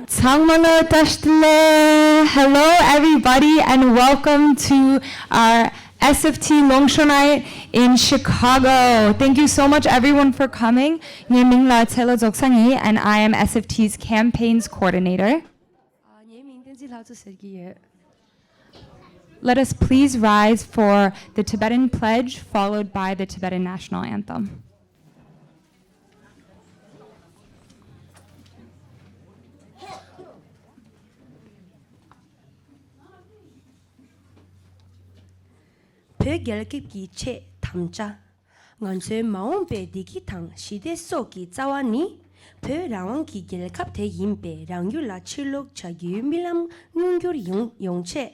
Tangmalo Dashtale. Hello, everybody, and welcome to our SFT Longsho Nite in Chicago. Thank you so much, everyone, for coming. Mingla Telo Dzoksangi, and I am SFT's campaigns coordinator. Let us please rise for the Tibetan pledge, followed by the Tibetan national anthem. Pe gelkip ki che tamcha nganse maon pe diki tang shide so ki zawani pe rawang ki gelkap te yimpe rangyu la chilok cha milam nungyor yongche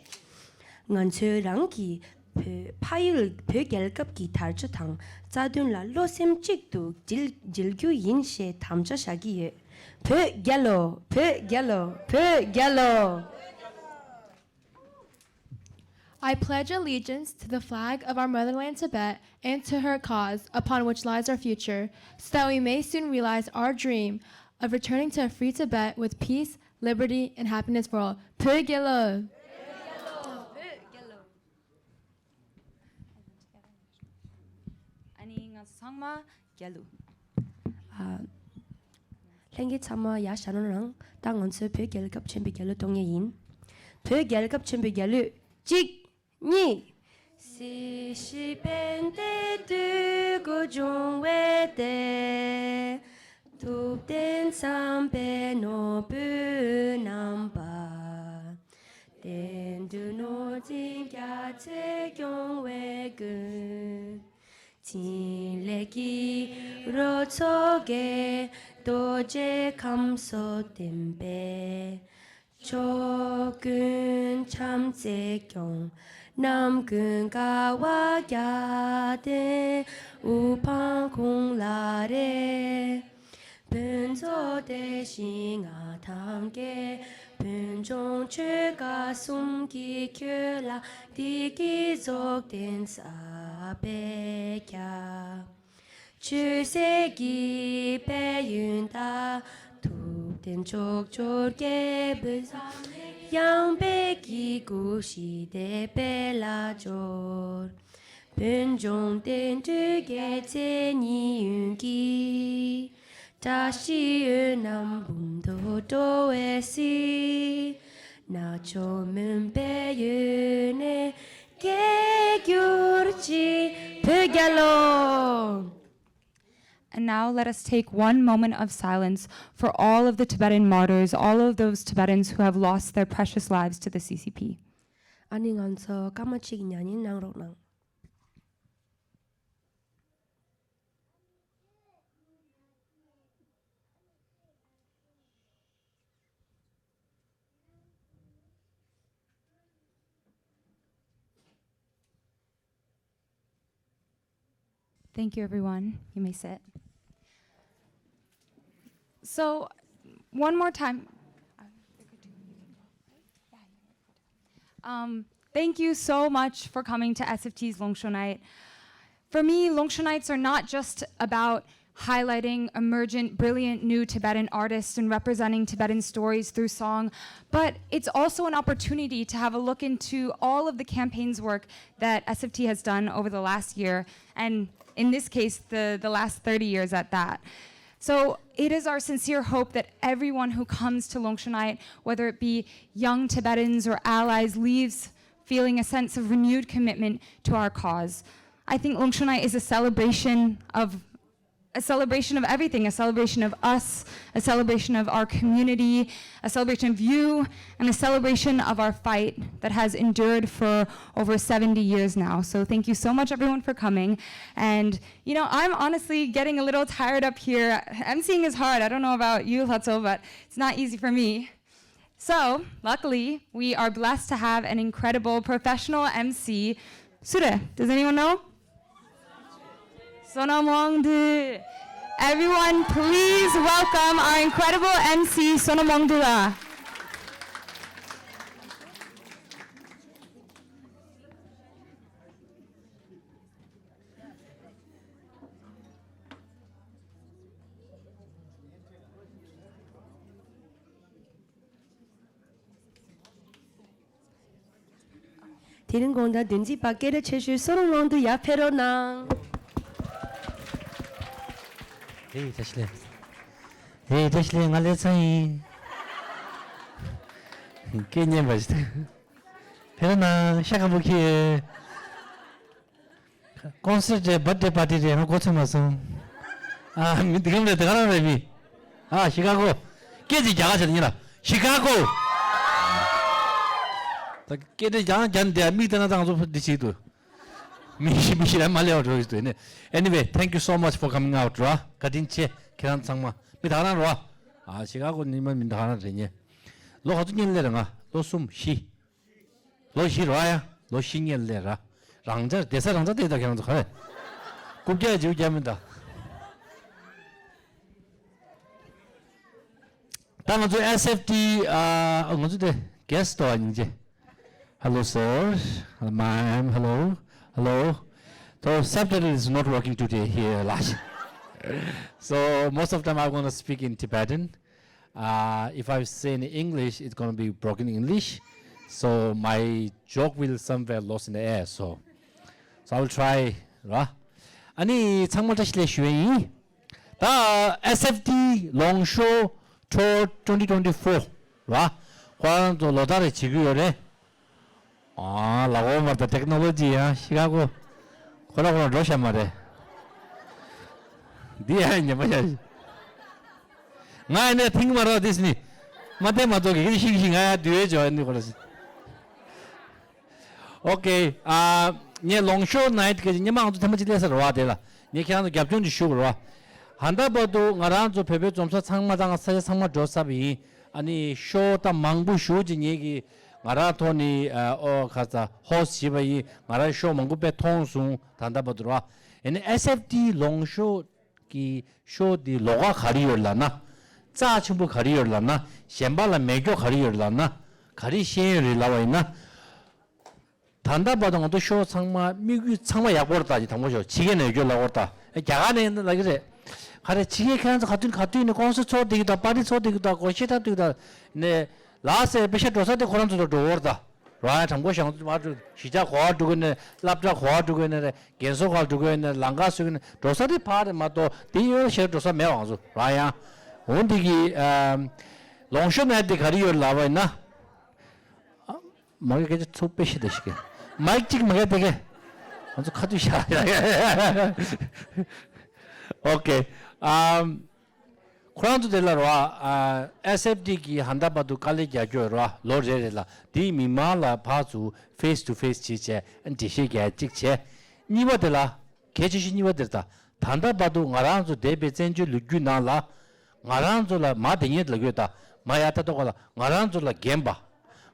nganse rang ki pe payul pe gelkap ki tarcha tang zadun la losem chikdu jilgyu yin she tamcha shagi pe gelo I pledge allegiance to the flag of our motherland Tibet and to her cause upon which lies our future, so that we may soon realize our dream of returning to a free Tibet with peace, liberty, and happiness for all. Pugelo! Lengi tsama ya shanonang tang onse pe gelkap chembe gelu tongye yin pe gelkap chembe gelu jik ni si shi pen de du go jong we de tu den sam pe no bu nam ba den du no jing ya che gyong we gu jin le gi ro cho ge do je kam so den be 조근 참재경 남근 가와야데 우방공라레 분조 대싱아 당게 분종 최가 숨기 큐라 디기족된 사베야 주세기 배윤다 된 족졸게 불사 양백이 구시대 벨라졸 분종된 두개 제니윤기 다시 남분도 도에시 나초문 배윤의 개규르지 베갈로. And now let us take one moment of silence for all of the Tibetan martyrs, all of those Tibetans who have lost their precious lives to the CCP. Thank you, everyone. You may sit. So, one more time. Thank you so much for coming to SFT's Longsho Nite. For me, Longsho Nites are not just about highlighting emergent, brilliant new Tibetan artists and representing Tibetan stories through song, but it's also an opportunity to have a look into all of the campaigns work that SFT has done over the last year, and in this case, the last 30 years at that. So it is our sincere hope that everyone who comes to Longsho Nite, whether it be young Tibetans or allies, leaves feeling a sense of renewed commitment to our cause. I think Longsho Nite is a celebration of everything, a celebration of us, a celebration of our community, a celebration of you, and a celebration of our fight that has endured for over 70 years now. So thank you so much, everyone, for coming. And, I'm honestly getting a little tired up here. emceeing is hard. I don't know about you, Lhatso, but it's not easy for me. So, luckily, we are blessed to have an incredible professional MC. Sure, does anyone know? Sonomongdu. Everyone, please welcome our incredible MC, Sonomongdula. 디는 공다 든지 밖에를 채슈 소롱롱도 야페로낭. Hey, Dashley, ngaletsai. Kenya basta. Perna shakabuki. Concert birthday party re no kochamaso. Ah, midigamle dagana rebi. Ah, Chicago. Kezi jaga chadina. Chicago. Ta kede jaga jande midana dangso disidu. Mishira maleo roistu ne. Anyway, thank you so much for coming out, ra. Kadinche kiran sangma. Midana ra. Ah, Chicago niman midana renye. Lo hatu nyelle nga. Lo sum shi. Lo shi ra. Lo shi nyelle ra. 랑자 대사 랑자 대다 그냥 그래. 국제 지우자면다. 다음은 저 SFT 어느데 게스트 아닌지. Hello sir. Ma'am. Hello. Hello. The subtitle is not working today here last. So most of the time I'm going to speak in Tibetan. If I say in English, it's going to be broken English. So my joke will somewhere lost in the air. So I will try. 아니 정말 다시래 슈이. 다 SFT Longsho Tour 2024. 과도 로다를 지구요래. 아, 라고 말다 테크놀로지야. 시가고. 그러고 러시아 말에. 니야 이제 뭐야. 나네 팅 말아 디스니. 마데 마도 이게 싱싱아 뒤에죠. 아니 그러지. 오케이. 네 Longsho Nite 그 니마도 테마지에서 와대라. 네 그냥 갑종지 쇼로. 한다버도 나란조 페베 좀서 상마당 사제 상마 조사비 아니 쇼다 망부 쇼진 얘기 마라톤이 가자 호시바이 마라 쇼 망부베 통수 단다버도와 에 SFT Longsho 기 쇼디 로가 가리올라나 짜친부 가리올라나 셴발라 메교 가리올라나 가리 셰를 나와있나 단다버도 것도 쇼 상마 미국 상마 약보다지 당보죠 지게는 여기라고다 야간에 있는 그래 가래 지게 그냥서 같은 있는 공수 초되기도 파리 초되기도 하고 시다 되기도 네 라세 비셔 도서대 그런도 도어다 라 정보상 아주 시작 과 두고네 랍자 과 두고네 계속 과 두고네 랑가 쓰는 도서대 파데 마도 디요 셔 도서 매왕수 라야 온디기 Longsho Nite 가리요 라와이나 뭐게 계속 톱배시 되시게 마이크 찍 먹어야 되게 아주 카드샤 오케이 쿠란도 될라와 SFT 기 한다바도 칼리지 아줘라 로제레라 디 미마라 파주 페이스 투 페이스 지체 안디시게 찍체 니버들라 개지시 니버들다 단다바도 나란조 데베젠주 루규나라 나란조라 마딩이 들거다 마야타도가 나란조라 겜바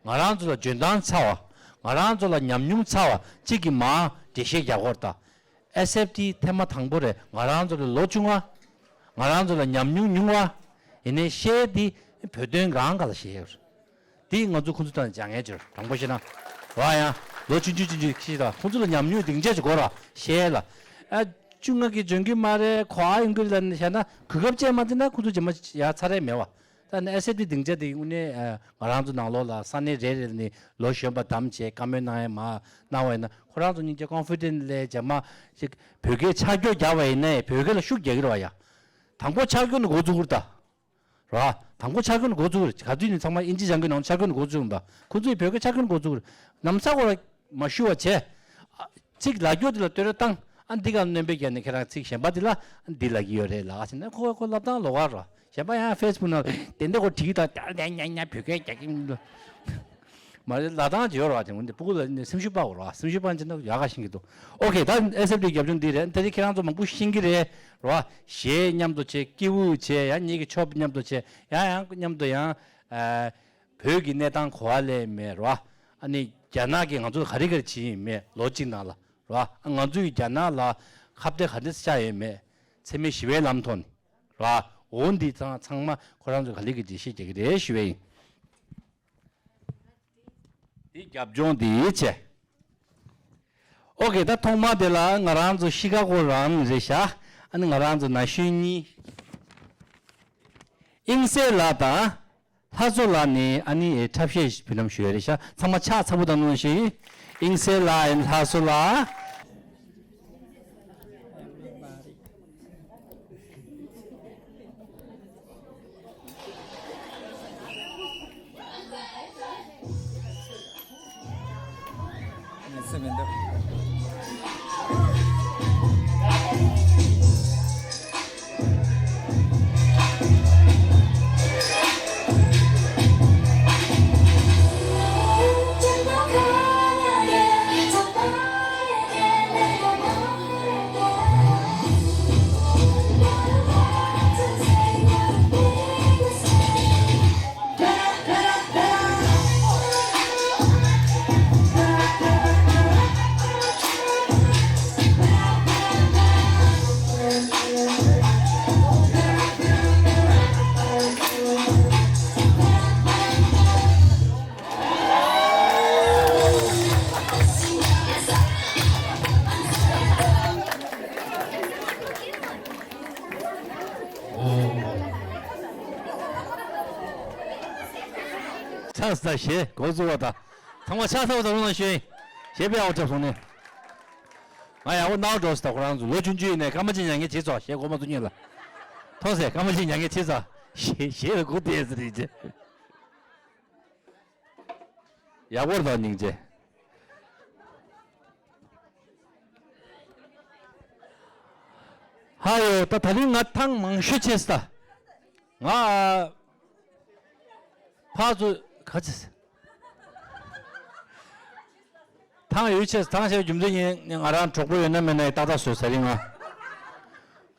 나란조라 준단 차와 나란조라 냠뇽 차와 지기 마 디시게 하고다 SFT 테마 당보래 나란조라 로중화 나란조라 냠뇽뇽화 이네 셰디 표된 강가라 셰요 디 응어주 군주단 장해줘 당보시나 와야 로춘주주주 키다 군주로 냠뇽 등재주 거라 셰라 중학기 전기 말에 과잉글은 하나 그겁제 만드나 구두제마 야 차례 매와 단 SFT 등재대 운에 나란조 나로라 산에 제르니 로시엄바 담제 카메나에 마 나와이나 코란조 이제 컨피던레 제마 벽에 차교 잡아 있네 벽에를 슉 얘기로 와야 당고 차교는 고주그다 라 당고 차교는 고주그 가두는 정말 인지 장교 나온 차교는 고주는다 고주의 벽에 차교는 고주그 남사고라 마슈와 제즉 라교들 때려 땅 안디가 nembe기 안에 계란 찍셔 받을라 안디라기요래라 하시네 코콜라다 로가라 샤바야 페이스북나 된다고 디기다 냐냐냐 벽에 짜김도 말 나다 지어라 하지 근데 보고도 30바고 와 30반 전에 야가신기도 오케이 다음 SFT 겹정들에 대리 계란도 먹고 신기래 와 셰냠도 제 끼우 제 아니 초비냠도 제 야양냠도 야 벽이 내당 고알레 메와 아니 자나게 가지고 가리거지 메 로직나라 와 안가주 있잖아라 갑대 가듯샤에메 세미 시외 남톤 와 온디 장마 고란조 갈리기지 시제게 시외 이 갑존디 이체 오케이 다 통마데라 나란조 시가고랑 제샤 안 나란조 나슈니 인세라다 타솔라니 아니 탑시 필름 슈에리샤 상마차 차보다는 시 인셀라 타솔라 찬스다 시 고즈와다 정말 차서도 그러는 시 예배하고 접속네 아야 我脑着是的그런罗军军呢干嘛今年也接着写过么多年了同时干嘛今年也接着写了个电视的这呀我到您这还有到他另外汤蒙学切的啊파주 같이 당 유치해서 당시에 좀 전에 그냥 알아 족보 연나면에 따다 수사링아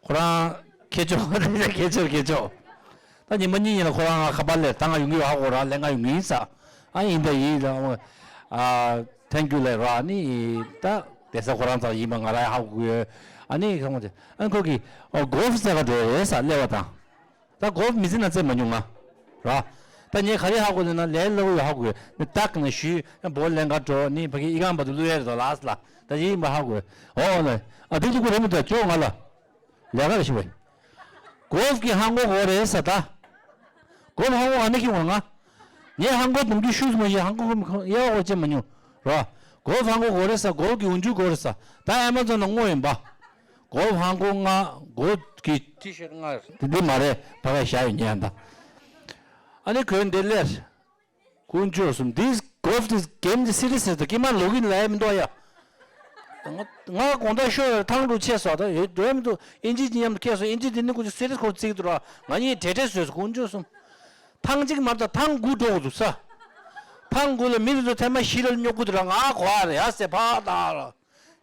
호랑 개조 개조 아니 뭐니는 호랑 가발레 당아 용기하고라 내가 용기사 아니 근데 이아 땡큐레라니 다 대사 호랑자 이만 알아 하고 아니 그러면 안 거기 골프사가 돼서 내려왔다 다 골프 미스는 제 뭐냐 라但你看的好过人呢，来路也好过，你打跟虚，那不两个做，你不给一个人把都路也都拉死了，但是没好过。哦呢，啊，这就过他们在做完了，两个人是为。golf给韩国过来是的，golf韩国안내기원아，你韩国东西输什么嘢？韩国그럼也我这么牛，是吧？golf韩国过来是，golf给운주过来是，但俺们这能我人吧？golf韩国啊，golf给T-shirt啊，你买的大概下一年的。아니 그런데래 군주었음 this golf this game the series the game login 라면 도야 nga konda show tanglu chesoda remdo engineer keso engineer ko series ko 찍더라 아니 대대서 군주었음 탕직 말다 탕구도 줬어 탕구를 미리도 tema 실을 요구더라 아 과래 야세 바다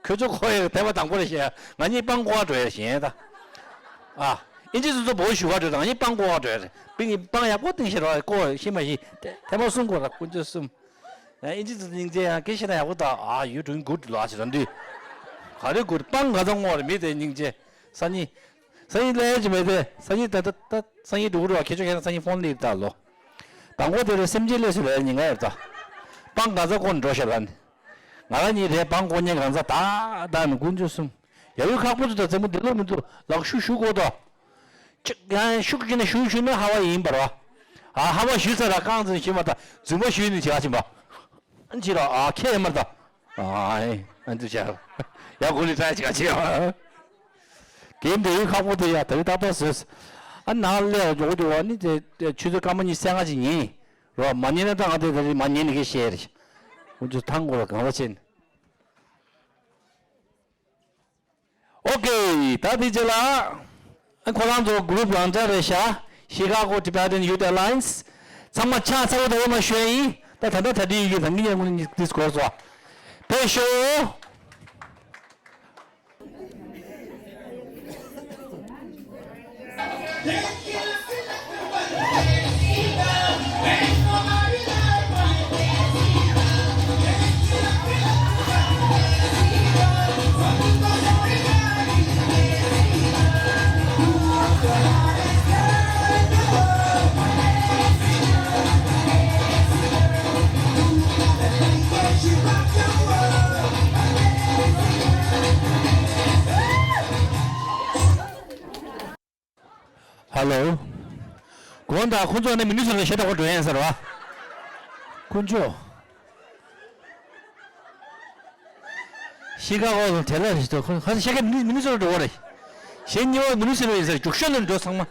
그저 거에 대바 당고래시야 아니 빵과 줘야 신다 아 인지도 뭐 쉬어가지고 아니 빵과 줘야并帮呀我等下来过什么是他们送过了我就是一直是人家给现在我到啊 you doing good 拉起来的还得 good 帮个种我的没得人家生意来就没得生意生意多了kecuali生意放里头了但我的sem节了是来人家的帮个种工作下来俺你的帮过年刚才大工就是有看不知道怎么的那么多老叔过的그냥 슈크기는 슈슈는 하와이인 바로 아 하와 슈사라 강즈 심었다 주모 슈는 지하지 마 안지라 아 케마다 아이 안주자 야 고리 자지 같이 게임도 하고도야 더 답았어 안 나올래 저도 아니 이제 주도 가만히 생각하지니 로 많이는 당하더니 많이는 게 셰르 우주 탕고라 강화신 오케이 다 되잖아 Kolanzo Group Lanzaresha, Chicago Tibetan Youth Alliance, Sama Cha Saudi Roma Shui, that had a deal with a million discourse. Pesho Hello. 고온다 군조 내 민주를 셔다고 줘야서 와 군조 시가고 텔레비도 가서 시가 민주를 줘래 신요 민주를 해서 죽셔는 줘 상마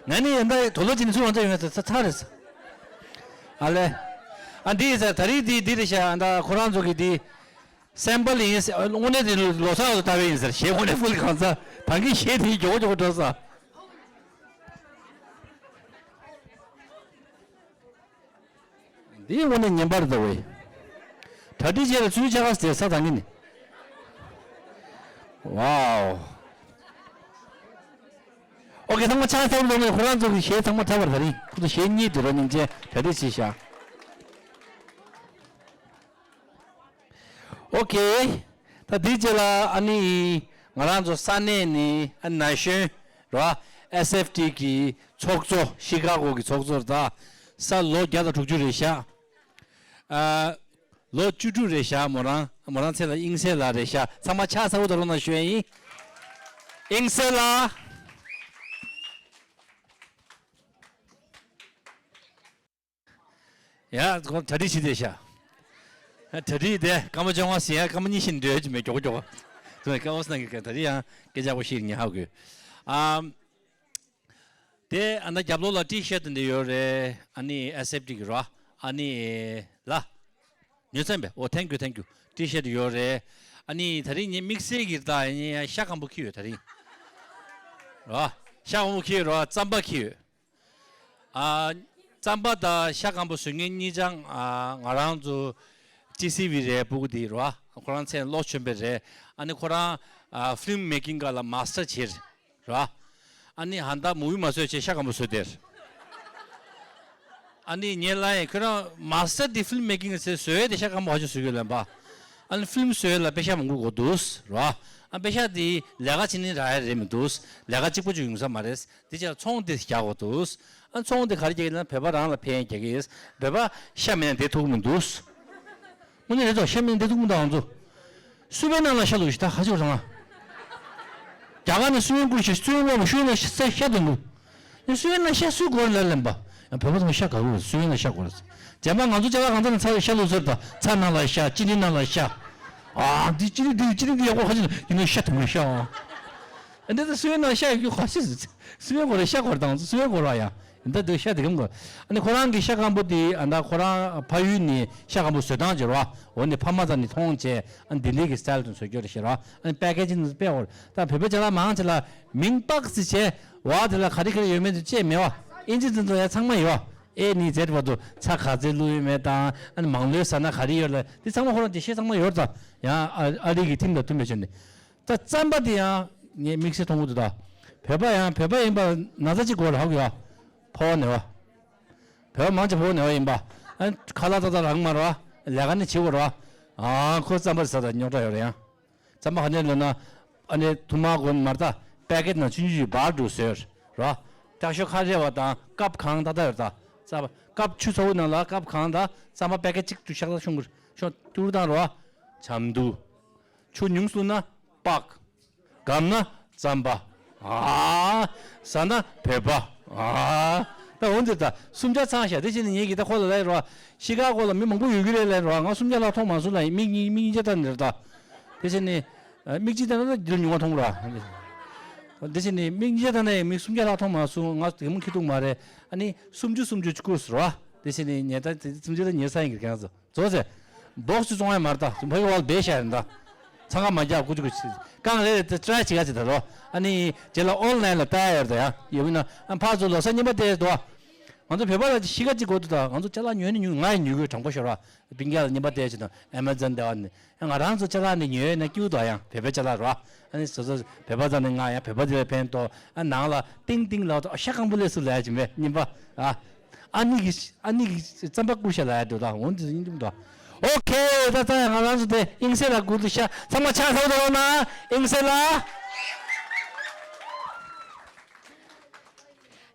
나니 옛날에 돌아지는 수원 저에서 차렸어 알레 안디서 다리디 디르샤 안다 코란 쪽이디 샘플이 오늘들 로사도 다 වෙ인서 시원에 풀 간사 당기 시에디 저거 줬어 네 오늘 년발도 왜 다디제를 주의자가 돼서 당연히 와우 오케이 정말 차 타고 오늘 코란 쪽이 시에 정말 타버더니 그도 시니 들은 이제 다디시샤 오케이 다 디젤라 아니 말한저 산내니 안나시 라 SFT 기 촉조 시카고 기 촉조다 살로 야다 죽주리샤 로 주주리샤 모란 모란셀라 잉셀라리샤 상마 차사우더로나 쉐이 잉셀라 야 그럼 다리시대샤 다리데 까마정화시야 까마니 신데 좀 저거 그러니까 어스나니까 다리야 계자고 시니 하고 데 안나 잡로라 티셔츠인데 요래 아니 SFT라 아니 라 뉴스엠베 오 땡큐 티셔츠 요래 아니 다리니 믹스에 기다 아니 샤간 부키요 다리 라 샤간 부키요 짬바키요 짬바다 샤간 부 승인이장 아랑주 TCV에 보고디로아 코란 세 로션베제 아니 코란 필름 메이킹 갈라 마스터 치르라 아니 한다 무비 마서 제 샤가 무서데 아니 녀라에 그런 마스터 디 필름 메이킹에서 소에데 샤가 뭐 아주 수결라 아니 필름 소에라 베샤 먹고 도스라 안 베샤디 내가 지는 라이르면 도스 내가 찍고 중사 말레스 디자 총데 샤고 도스 안 총데 가리게는 배바랑 페인게게스 배바 샤면 대토면 도스 오늘도 시험인데 누구도 안 줘. 수면하나 샤도 있다 하지 그러잖아. 야간에 수면 구시 수면하면 수면을 샤도 뭐. 수면을 샤수 거는 봐. 배보다 샤가고 수면을 샤고. 제만 안 제가 간다는 차 샤도 줬다. 차나라 샤, 찌리나라 샤. 찌리디 하고 하지. 이거 샤도 뭐 샤. 근데 수면을 샤 이거 같이 수면 거를 샤 거다. 수면 거라야. 근데 더 샤도 그런 거. 아니 코란기 샤가 뭐디 안다 코란 파유니 샤가 뭐 세단지로와 원래 파마단이 통제 안 딜리기 스타일 좀 소결이시라 아니 패키지는 빼올 다 베베자라 망한절라 민박스제 와들라 가리크를 열면 제메와 인지든도 상마이와 에니 제르바도 차카젤루메다 아니 망르사나 가리열라 이 상마 호란지 시상마 열다 야 아리기 팀도 tumme셨네 다 짬바디야 니 믹스 통우도다 배바야 임바 나자지 걸 하고야 포네와 배 먼저 보내와 임바 안 칼라다다 랑마라 내가네 지고라 그거 잠을 사다 녀라요야 잠마 하늘나 아니 두마곤 말다 패킷나 준지 바두서 라 다시 가져와다 깝강다다다 자 깝 추소나라 깝강다 잠마 패킷 찍 두샤다 슝 두르다로와 잠두 춘융수나 빡 감나 잠바 사나 배바 나 언제다 숨자 창샤 대신에 얘기다 홀라이로 시가고로 미몽부 유기래래로 숨자라 통만술라 미제단들다 대신에 미지단은 이런 용어 통으라 대신에 미제단에 미 숨자라 통만수 가 대문 기둥 말에 아니 숨주 죽고스로 대신에 녀다 숨자는 여사인 그렇게 하죠 저세 보스 중에 말다 좀 해와 배셔한다 잠깐만 자 구주고 강에 트라이치 가지다로 아니 제가 온라인로 따야돼야 여기는 한 파조로 선님한테도 먼저 배바라 시가지 고도다 먼저 잘라 녀는 유나이 유고 정보셔라 빙가 님한테 해주는 애마존 대원 형아랑서 잘라는 녀는 끼우도야 배배 잘라라 아니 저저 배바자는 가야 배바들 팬또 나라 띵띵라도 샤강불레스 라지메 님바 아니 짬바꾸셔라도다 언제 인좀도 오케이, 다다 가라서데 잉세라 구드샤 정말 잘 살아오나 잉세라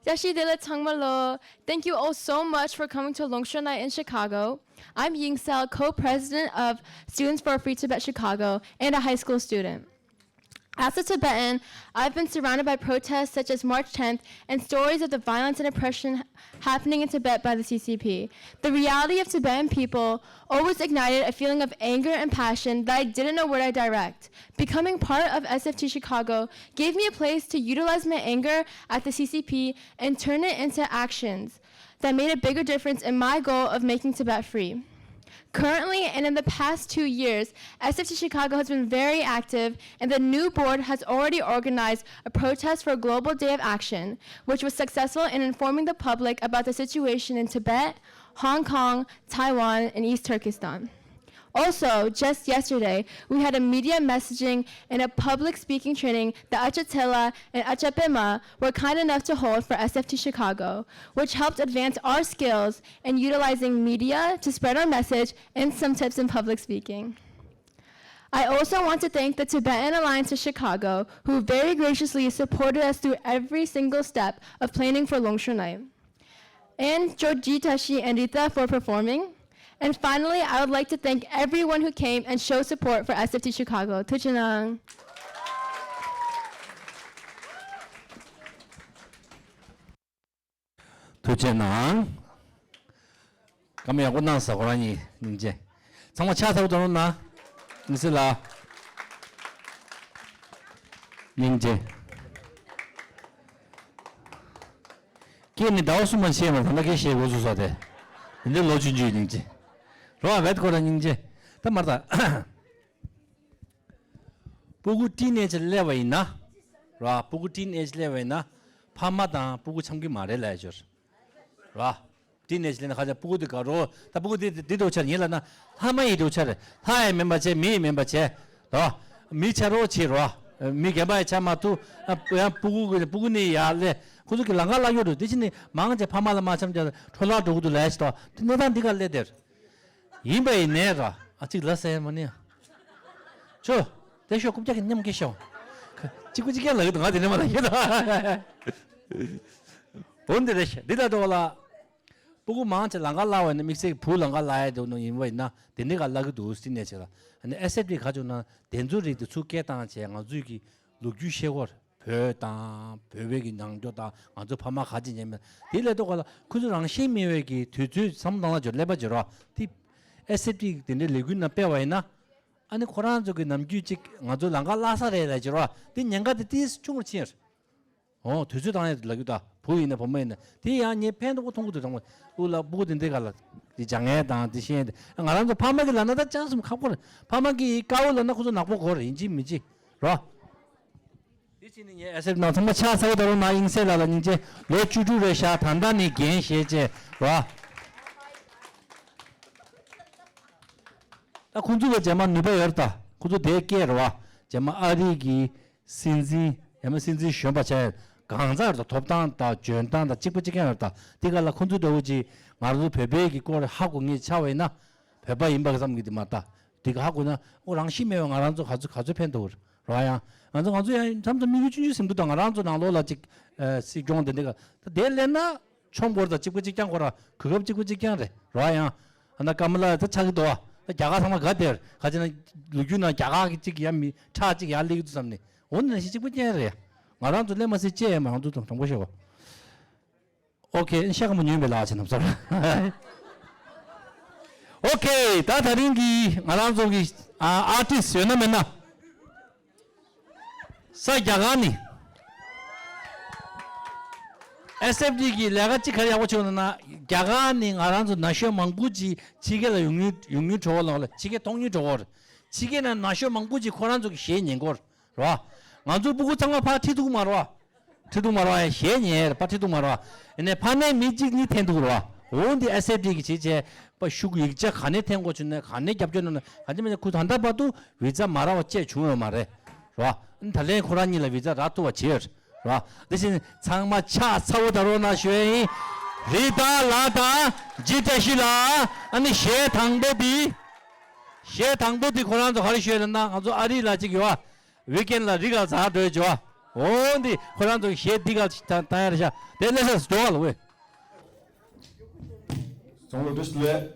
Gtashi de la Tangmalo, thank you all so much for coming to Longsho Nite in Chicago. I'm Yingsel, co-president of Students for Free Tibet Chicago and a high school student. As a Tibetan, I've been surrounded by protests such as March 10th and stories of the violence and oppression happening in Tibet by the CCP. The reality of Tibetan people always ignited a feeling of anger and passion that I didn't know where to direct. Becoming part of SFT Chicago gave me a place to utilize my anger at the CCP and turn it into actions that made a bigger difference in my goal of making Tibet free. Currently, and in the past 2 years, SFT Chicago has been very active, and the new board has already organized a protest for a global day of action, which was successful in informing the public about the situation in Tibet, Hong Kong, Taiwan, and East Turkestan. Also, just yesterday, we had a media messaging and a public speaking training that Achatela and Achapema were kind enough to hold for SFT Chicago, which helped advance our skills in utilizing media to spread our message and some tips in public speaking. I also want to thank the Tibetan Alliance of Chicago, who very graciously supported us through every single step of planning for Longsho Nite, and Gtashi and Rytha for performing. And finally, I would like to thank everyone who came and showed support for SFT Chicago. Tuchinang. 두제낭 가면 끝났어 고라니 이제 정말 차 타고 들어오나 있을라 이제 걔네 나오수만 시험을 한다게 시에 오수서 돼 근데 로준주 이제 로아 вет고란 이제 다 말다 보고 티네즈 레베이나 로아 보고 티네즈 레베이나 파마다 보고 참기 말해라죠 와 티네즈는 가자 보고도 가로 다 보고 디도 차 일라나 하마이도 차래 하에 멤버체 미 멤버체 또 미차로 치로 미 개바에 참아도 그냥 보고니 야래 그렇게 랑갈라요도 대신에 망제 파마라 마참자 촐라도도 라스도 너단 디가 레더 이베 내라 아직 라세 뭐냐 저 대쇼 꼼짝이 님 계셔 지구지게 라도 가야 되는 말이야 본데 대셔 디다도라 보고 망제 랑갈라와는 믹스 풀랑갈라야도 인바이나 데네가 라고도 스티네처라 근데 SFT 가져나 덴조리도 추게당 제가 주기 루규셰워 배다 배백이 낭도다 아주 파마 가지냐면 딜레도 가 그저랑 시미외기 뒤뒤 삼당하죠 레버저라 디 SFT 데네 레군나 빼와이나 아니 코로나 저기 남규직 아주 랑가 라사레라저라 디 년가데 디스 총을 치어 뒤주당에 라기다 보이네 보면은 디 아니 팬도 통고도 정말 울라 보고든 데가 디 장에다 디시에 나랑도 파마기 라나다 짱스 갖고 파마기 까올라나 고저 나고 거래 인지 미지 라 이치는 예 SF 나 정말 차사도로 나 인세라라 이제 로주주레샤 단단히 겐셰제 와 나 군주가 제만 누베였다 고저 대게로와 제만 아리기 신지 야마 신지 쇼바체 강자도 톱단다 전단다 찍부찍게였다 디가라 군주도 오지 말도 베베기 꼴 하고니 차웨나 베바 임박 삼기디 맞다 디가 하고나 오랑 심해용 알아서 가져 팬도 라야 먼저 잠도 미국 준주 심도 알아서 나로라직 시종데 내가 델레나 총보다 찍부찍장 거라 그거 찍부찍장래 라야 하나 까물라 더 차기도 야가 상마 가들 가지는 루규나 야가 찍이야 미 차찍이 알리기도 삼네 오늘 찍부찍장래 말한도 레마스 제만 도 좀 보시고 오케이 시작하면 유명해 나와서 남서 오케이 다 다른기 말한도기 아티스트 연나면나 사야가니 SFT 기 레가치 가야고 쳐나 야가니 알아서 나쇼 망부지 지게라 용유 저걸라 지게 동유 저걸 지게는 나쇼 망부지 코란족이 시행인 걸 봐. 만주 보고 장마 파티도 말와. 티도 말와 시행이 파티도 말와. 네 판에 미직니 텐도 와. 온디 SFT 기 지제 뭐 슈구 익자 간에 텐고 주네 간에 잡주는 하지만 그 한다 봐도 위자 말아와 제 중요 말해. 봐. 달래 코란이라 위자 라토와 지어 봐. 대신 장마 차 사오다로나 쉐이 리다 라다 지테시라 아니 셰 당보디 코란도 가르쳐야된다 아주 아리라 지기와 위켄라 리가 자되죠 온디 코란도 셰 디가 타야르샤 델레스 도알 왜 정말 됐을래?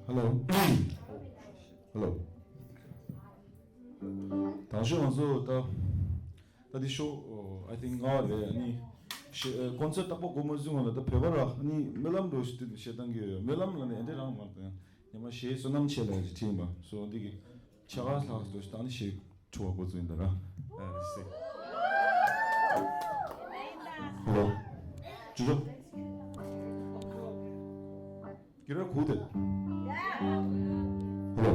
Hello. Hello. 당시 와서 다 쇼 I think 아니 콘서트 딱 보고 뭐중에 다 배워라 아니 멜람도 시던 게 멜람은 애들랑 말다 야마 시 소남 챌린지 팀바 so 디기 차가 사서 스타니 시 좋아 보인다라 Hello. 주죠. 기라 고대. Hello.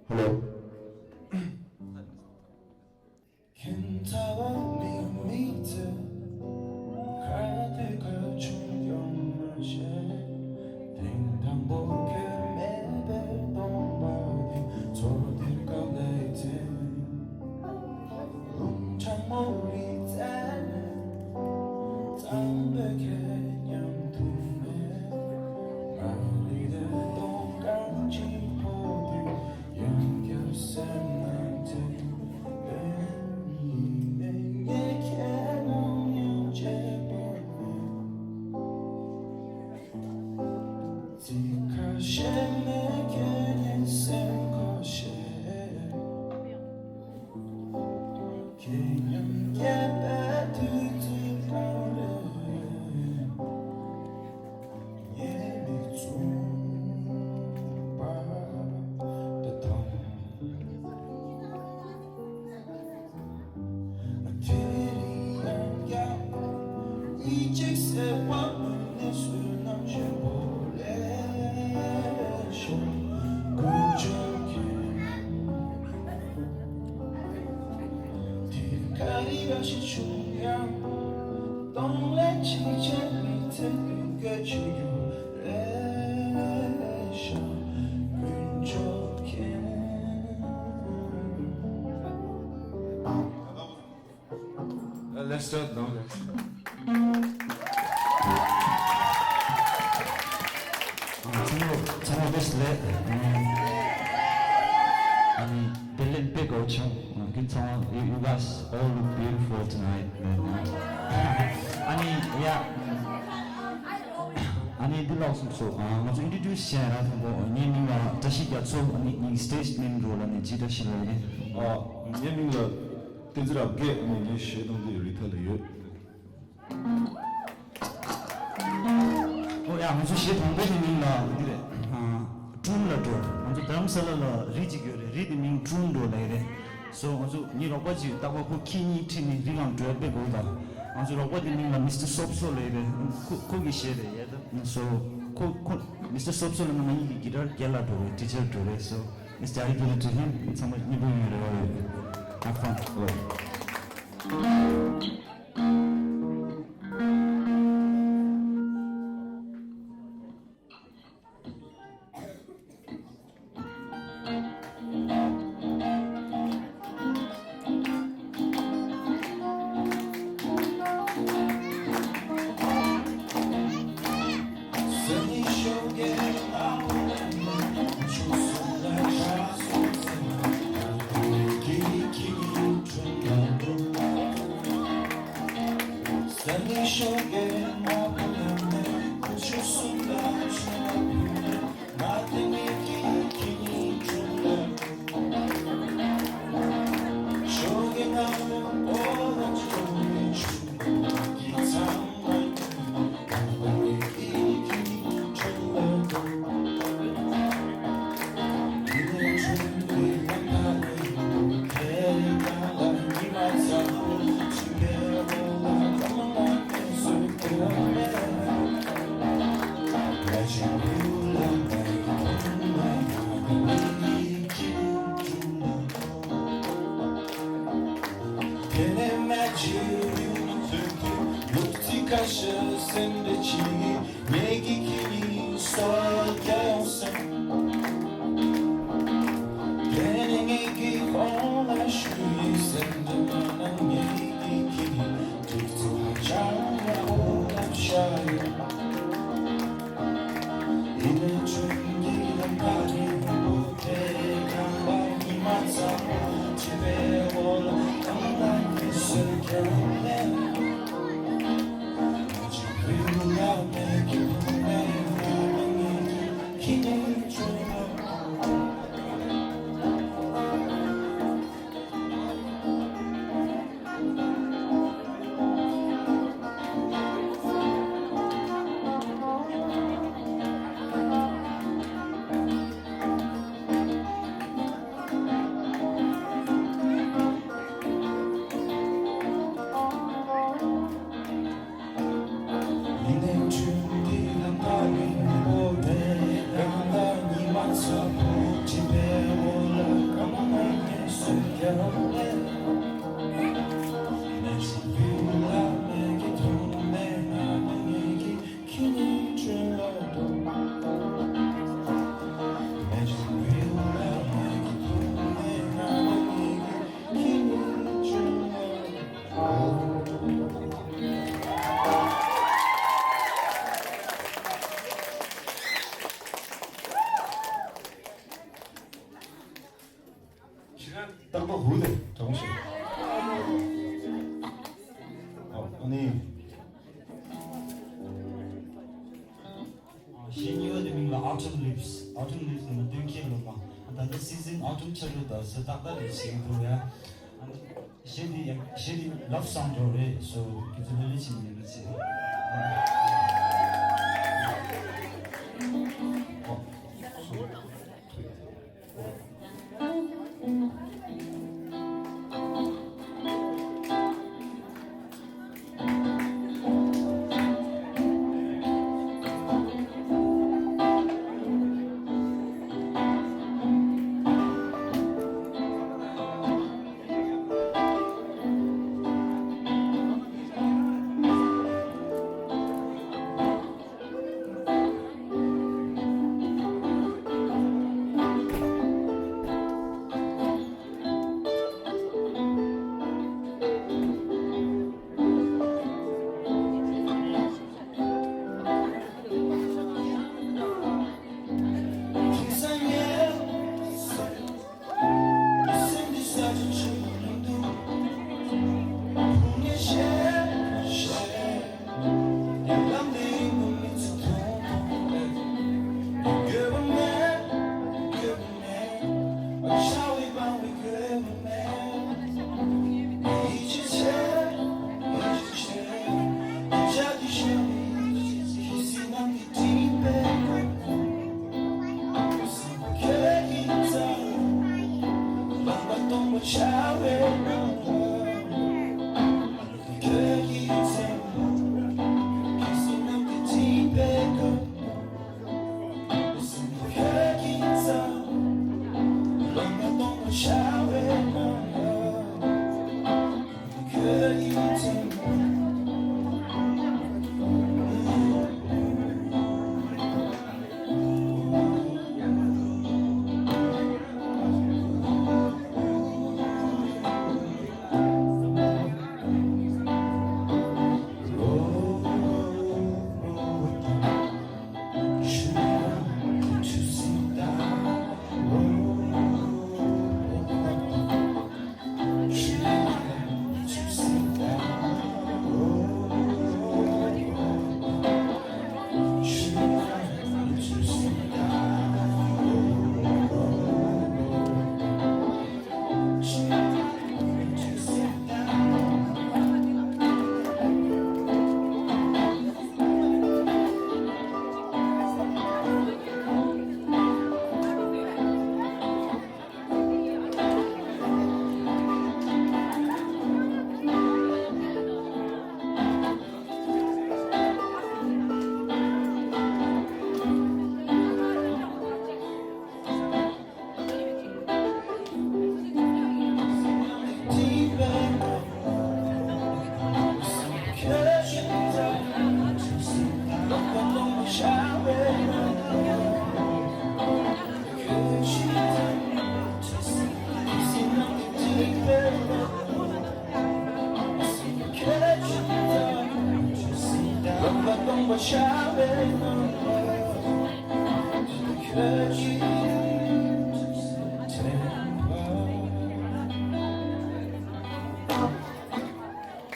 Hello. Let's start now, guys. Tomorrow this late. Berlin big old chunk. Good time. You guys all look beautiful tonight. Yeah. Ani dilo so. Mas introduce share mo ni nga tashi ya so ni stage name role ni Gtashi le. 예민가 뜬지랍게 뭐 시동도 Rytha le. 야, 무슨 시 동백이민가 이래. 춤라도. 먼저 담살라 리지겨래. 리드밍 춤도 내래. So 먼저 니 로바지 따고 그 키니 티니 리랑 드베 고다. 먼저 로바지 민가 미스터 섭소 내래. 거기 시래 얘도. So Mr. Sobson and I guitar Gelato, teacher today. So Mr. I give it to him. It's somebody you have fun. Keep 시간 딱 봐 보이대 정신. 아니 신이어도 민가 autumn leaves 는 등키로가 안다 season autumn 철로다 서다가 지금도야 쉐디 love song 조래 so 기존에 지금이지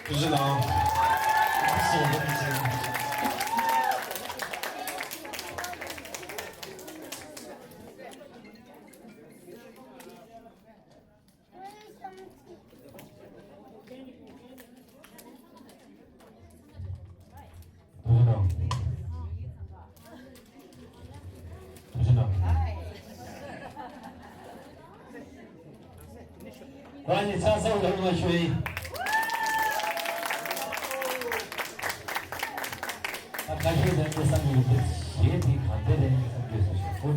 유진아让你唱首歌曲。开始的上面的鞋底看的人就是说。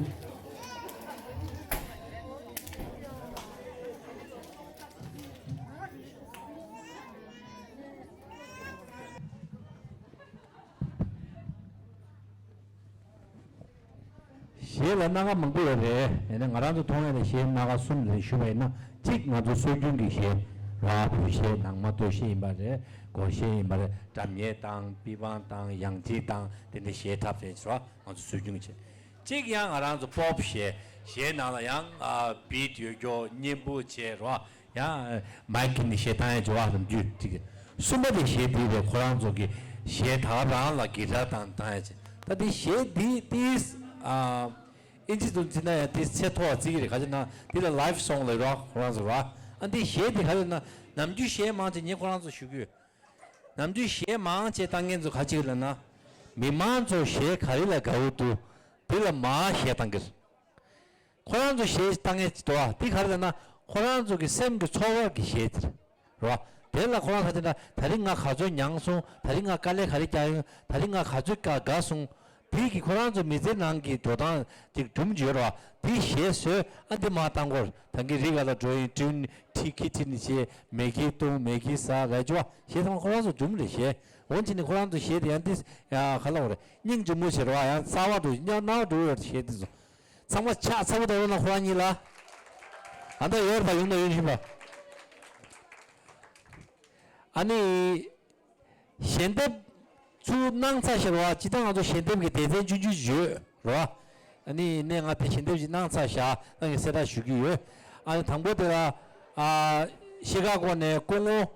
시에 나가 먹고래. 얘는 가라도 통해서 시에 나가 숨을 쉬면은 직 나도 소중기 시에 라부 시에 낭마도 시에 말에 고시에 말에 담예 땅, 비방 땅, 양지 땅 등의 시에 탑에서 아주 소중이지. 직양 알아서 법 시에 시에 나라 양 비디오 님부 제로 야 마이킹 시에 땅에 좋아하는 주 되게 숨어의 시에 비디오 코란 쪽에 시에 다라라 기타 땅 땅에지. 근데 시에 디스 인지도 지나 디스 세토아 지기를 가지나 디라 라이프 송을 락 코란서 락 안디 시에 가지나 남주 시에 마치 니 코란서 쉬고 남주 시에 마치 땅에서 같이 그러나 미만조 시에 가리라 가우도 빌라 마 시에 땅게 코란조 시에 땅에 도와 디 가르나 코란조기 샘도 초월기 시에들 라 델라 코란 하잖아 다른가 가족 양송 다른가 깔래 가리자 다른가 가족가 가송 비기 코란조 미제 난기 도단 직 dum지로 비 시에서 안데 마땅고 당기 리가다 조이 준 티키티니시 메기또 메기사 가지와 시동 코란조 dum리 시 원진이 코란조 시에 대한테 야 갈라오래 닝주 무시로 야 사와도 냐 나도 시에도 상마 차 사와도 나 호란이라 안다 여러 용도 윤심바 아니 현대 주낭사시로 지당아도 현대의 대전 주주주 로 아니 내가 현대지 낭사샤 나 세다 주기요 아니 당보대라 시가고네 공호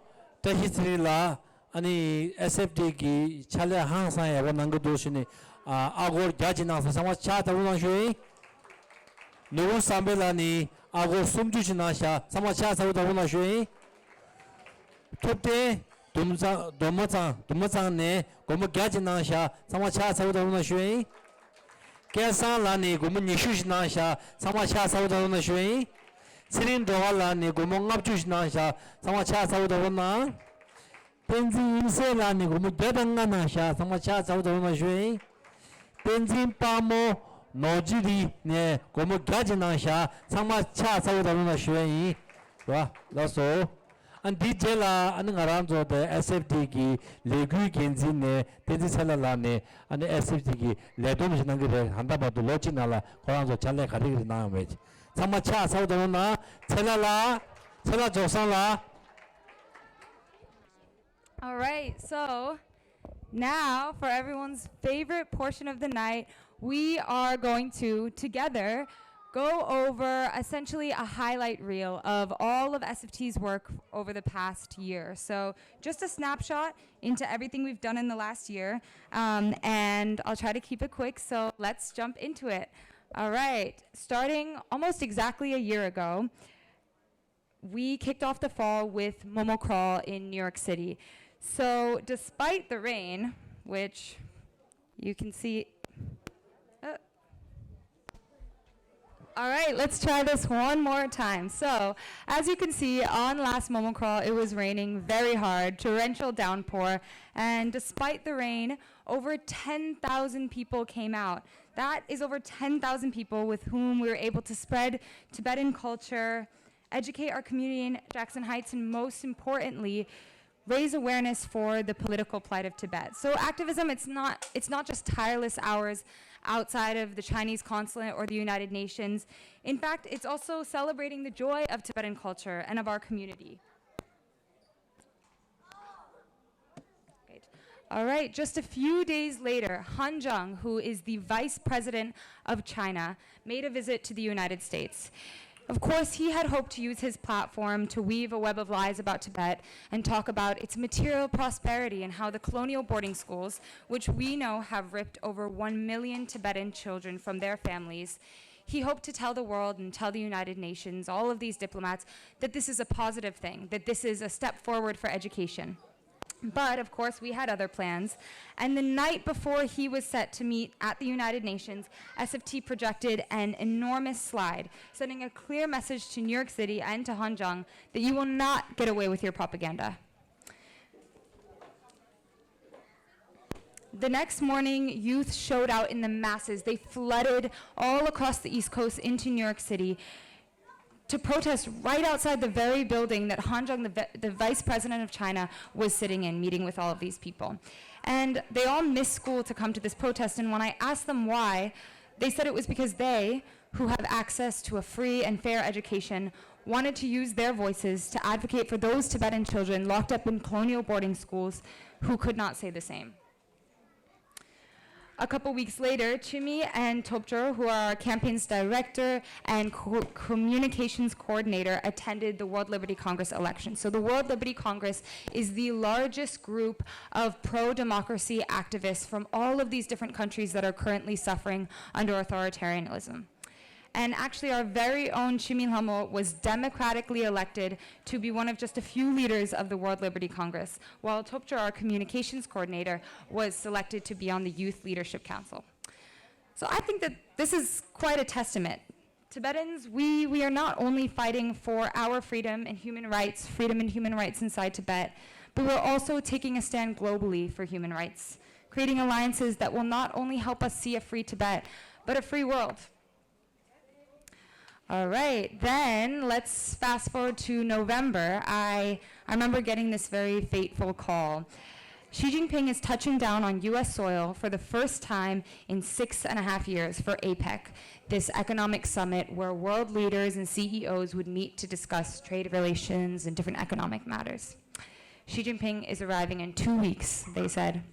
대히스리라 아니 SFT 차례 항상 해보는 거 도시니 아고 자지낭사 상화 차다로나 쇼이 누구 삼벨라니 아고 숨주시나샤 상화 차사오다로나 쇼이 톱대 도마장네 고모 가지나샤 상화차 사우다로나 쉐이 계산라니 고모 니슈시나샤 상화차 사우다로나 쉐이 스린도발라니 고모 납주시나샤 상화차 사우다로나 벤진 임세라니 고모 대당나샤 상화차 사우다로나 쉐이 벤진 파모 노지리 네 고모 가지나샤 상화차 사우다로나 쉐이 와 라소 and dijela an ngaranzo the SFT ki legu genzi ne tezi salala ne an SFT ki ledom jinangire handa badu lochinala koranzo chale khari na me samacha saudona chelala chela josala. All right, so now for everyone's favorite portion of the night, we are going to together go over essentially a highlight reel of all of SFT's work over the past year. So just a snapshot into everything we've done in the last year, and I'll try to keep it quick, so let's jump into it. All right, starting almost exactly a year ago, we kicked off the fall with Momo Crawl in New York City. So despite the rain, which you can see, all right, let's try this one more time. So, as you can see, on last Momo Crawl, it was raining very hard, torrential downpour, and despite the rain, over 10,000 people came out. That is over 10,000 people with whom we were able to spread Tibetan culture, educate our community in Jackson Heights, and most importantly, raise awareness for the political plight of Tibet. So activism, it's not just tireless hours outside of the Chinese consulate or the United Nations. In fact, it's also celebrating the joy of Tibetan culture and of our community. Great. All right, just a few days later, Han Zheng, who is the vice president of China, made a visit to the United States. Of course, he had hoped to use his platform to weave a web of lies about Tibet and talk about its material prosperity and how the colonial boarding schools, which we know have ripped over 1 million Tibetan children from their families, he hoped to tell the world and tell the United Nations, all of these diplomats, that this is a positive thing, that this is a step forward for education. But, of course, we had other plans. And the night before he was set to meet at the United Nations, SFT projected an enormous slide, sending a clear message to New York City and to Han Zheng that you will not get away with your propaganda. The next morning, youth showed out in the masses. They flooded all across the East Coast into New York City to protest right outside the very building that Han Zheng, the vice president of China, was sitting in, meeting with all of these people. And they all missed school to come to this protest, and when I asked them why, They said it was because they, who have access to a free and fair education, wanted to use their voices to advocate for those Tibetan children locked up in colonial boarding schools who could not say the same. A couple weeks later, Chimi and Topjor, who are our campaign's director and communications coordinator, attended the World Liberty Congress election. So the World Liberty Congress is the largest group of pro-democracy activists from all of these different countries that are currently suffering under authoritarianism. And actually, our very own Chimi Lhamo was democratically elected to be one of just a few leaders of the World Liberty Congress, while Topjor, our communications coordinator, was selected to be on the Youth Leadership Council. So I think that this is quite a testament. Tibetans, we are not only fighting for our freedom and human rights inside Tibet, but we're also taking a stand globally for human rights, creating alliances that will not only help us see a free Tibet, but a free world. All right, then let's fast forward to November. I remember getting this very fateful call. Xi Jinping is touching down on US soil for the first time in 6.5 years for APEC, this economic summit where world leaders and CEOs would meet to discuss trade relations and different economic matters. Xi Jinping is arriving in 2 weeks, they said.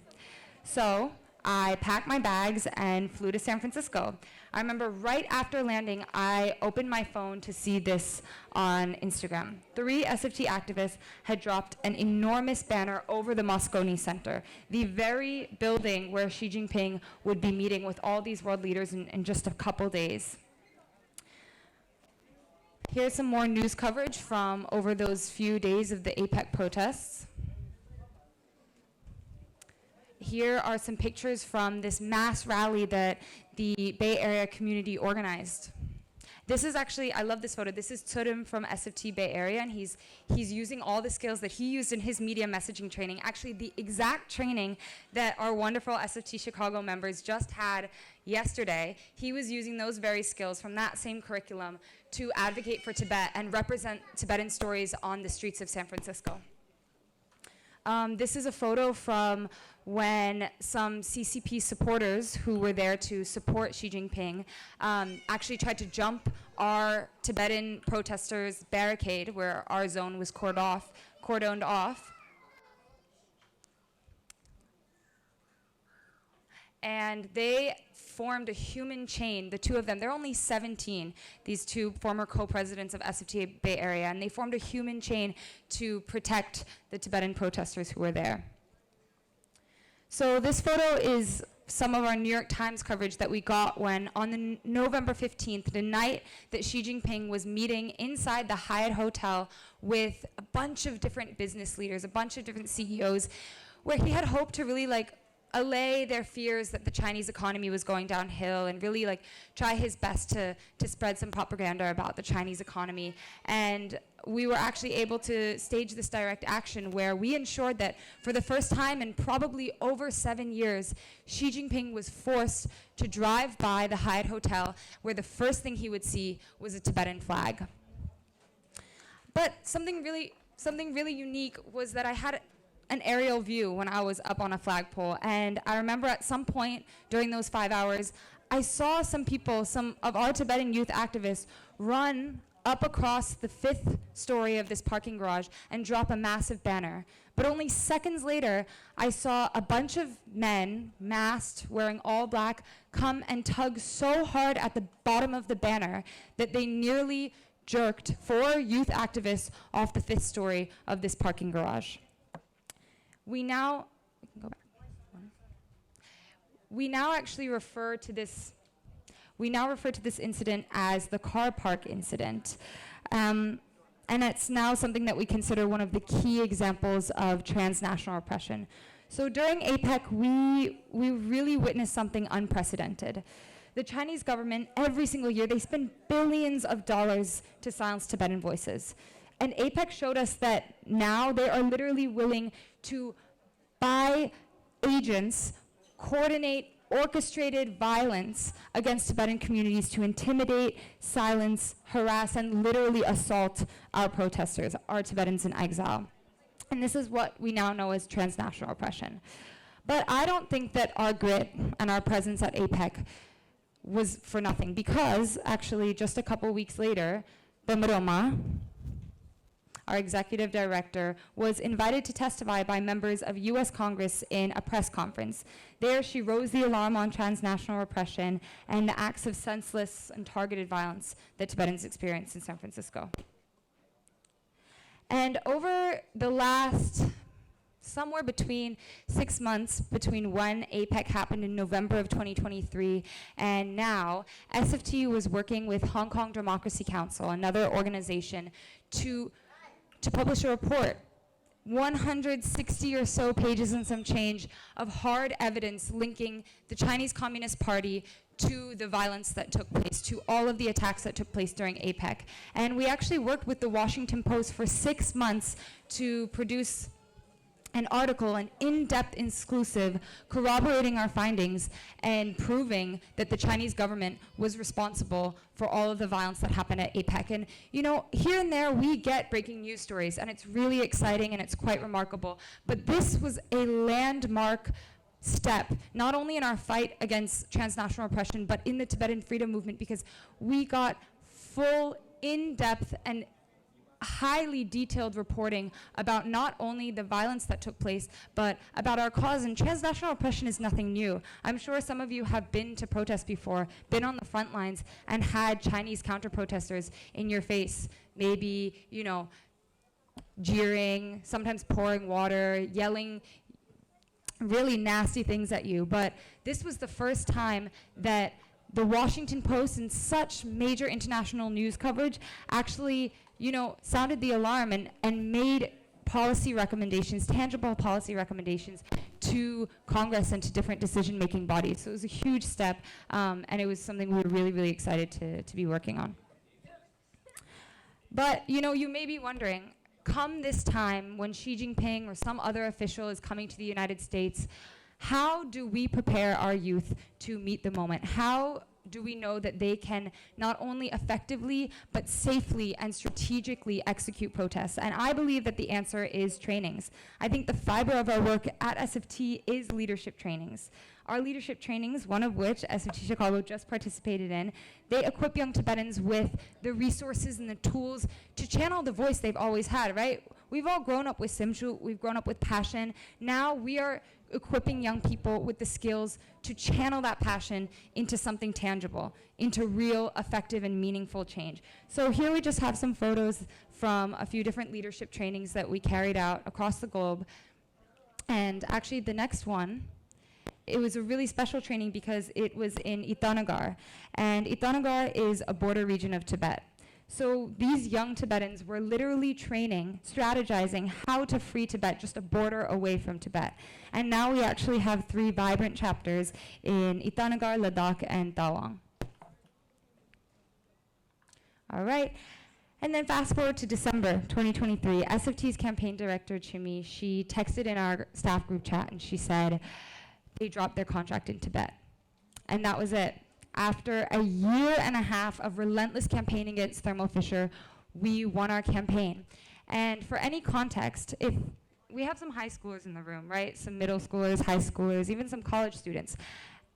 So I packed my bags and flew to San Francisco. I remember right after landing, I opened my phone to see this on Instagram. 3 SFT activists had dropped an enormous banner over the Moscone Center, the very building where Xi Jinping would be meeting with all these world leaders in just a couple days. Here's some more news coverage from over those few days of the APEC protests. Here are some pictures from this mass rally that the Bay Area community organized. This is actually, I love this photo. This is Tsurim from SFT Bay Area, and he's using all the skills that he used in his media messaging training, actually the exact training that our wonderful SFT Chicago members just had yesterday. He was using those very skills from that same curriculum to advocate for Tibet and represent Tibetan stories on the streets of San Francisco. This is a photo from when some CCP supporters who were there to support Xi Jinping actually tried to jump our Tibetan protesters' barricade where our zone was cordoned off. And they formed a human chain, the two of them. They're only 17, these two former co-presidents of SFT Bay Area, and they formed a human chain to protect the Tibetan protesters who were there. So this photo is some of our New York Times coverage that we got when on the November 15th, the night that Xi Jinping was meeting inside the Hyatt Hotel with a bunch of different business leaders, a bunch of different CEOs, where he had hoped to really allay their fears that the Chinese economy was going downhill and really try his best to spread some propaganda about the Chinese economy. And we were actually able to stage this direct action where we ensured that for the first time in probably over 7 years, Xi Jinping was forced to drive by the Hyatt Hotel where the first thing he would see was a Tibetan flag. But something really unique was that I had an aerial view when I was up on a flagpole. And I remember at some point during those 5 hours, I saw some people, some of our Tibetan youth activists, run up across the 5th story of this parking garage and drop a massive banner. But only seconds later, I saw a bunch of men, masked, wearing all black, come and tug so hard at the bottom of the banner that they nearly jerked 4 youth activists off the 5th story of this parking garage. We now actually refer to this incident as the car park incident. And it's now something that we consider one of the key examples of transnational oppression. So during APEC, we really witnessed something unprecedented. The Chinese government, every single year, they spend billions of dollars to silence Tibetan voices. And APEC showed us that now they are literally willing to buy agents, coordinate orchestrated violence against Tibetan communities to intimidate, silence, harass, and literally assault our protesters, our Tibetans in exile. And this is what we now know as transnational oppression. But I don't think that our grit and our presence at APEC was for nothing, because actually just a couple weeks later, Bamroma, our executive director, was invited to testify by members of US Congress in a press conference. There she rose the alarm on transnational repression and the acts of senseless and targeted violence that Tibetans experienced in San Francisco. And over the last somewhere between 6 months between when APEC happened in November of 2023 and now, SFT was working with Hong Kong Democracy Council, another organization, to publish a report, 160 or so pages and some change of hard evidence linking the Chinese Communist Party to the violence that took place, to all of the attacks that took place during APEC. And we actually worked with the Washington Post for 6 months to produce an article, an in-depth exclusive, corroborating our findings and proving that the Chinese government was responsible for all of the violence that happened at APEC. And you know, here and there we get breaking news stories, and it's really exciting and it's quite remarkable. But this was a landmark step, not only in our fight against transnational oppression, but in the Tibetan freedom movement, because we got full, in-depth, and highly detailed reporting about not only the violence that took place, but about our cause. And transnational oppression is nothing new. I'm sure some of you have been to protests before, been on the front lines, and had Chinese counter-protesters in your face, maybe, you know, jeering, sometimes pouring water, yelling really nasty things at you. But this was the first time that the Washington Post and such major international news coverage actually, you know, sounded the alarm and made policy recommendations, tangible policy recommendations to Congress and to different decision-making bodies. So it was a huge step, and it was something we were really, really excited to be working on. But, you know, you may be wondering, come this time when Xi Jinping or some other official is coming to the United States, how do we prepare our youth to meet the moment? How do we know that they can not only effectively, but safely and strategically execute protests? And I believe that the answer is trainings. I think the fiber of our work at SFT is leadership trainings. Our leadership trainings, one of which SFT Chicago just participated in, they equip young Tibetans with the resources and the tools to channel the voice they've always had, right? We've all grown up with Simchu, we've grown up with passion. Now we are equipping young people with the skills to channel that passion into something tangible, into real, effective, and meaningful change. So here we just have some photos from a few different leadership trainings that we carried out across the globe. And actually the next one, it was a really special training because it was in Itanagar. And Itanagar is a border region of Tibet. So these young Tibetans were literally training, strategizing how to free Tibet, just a border away from Tibet. And now we actually have 3 vibrant chapters in Itanagar, Ladakh, and Tawang. All right. And then fast forward to December 2023, SFT's campaign director, Chimi, she texted in our staff group chat and she said they dropped their contract in Tibet. And that was it. After a year and a half of relentless campaigning against Thermo Fisher, we won our campaign. And for any context, if we have some high schoolers in the room, right? Some middle schoolers, high schoolers, even some college students.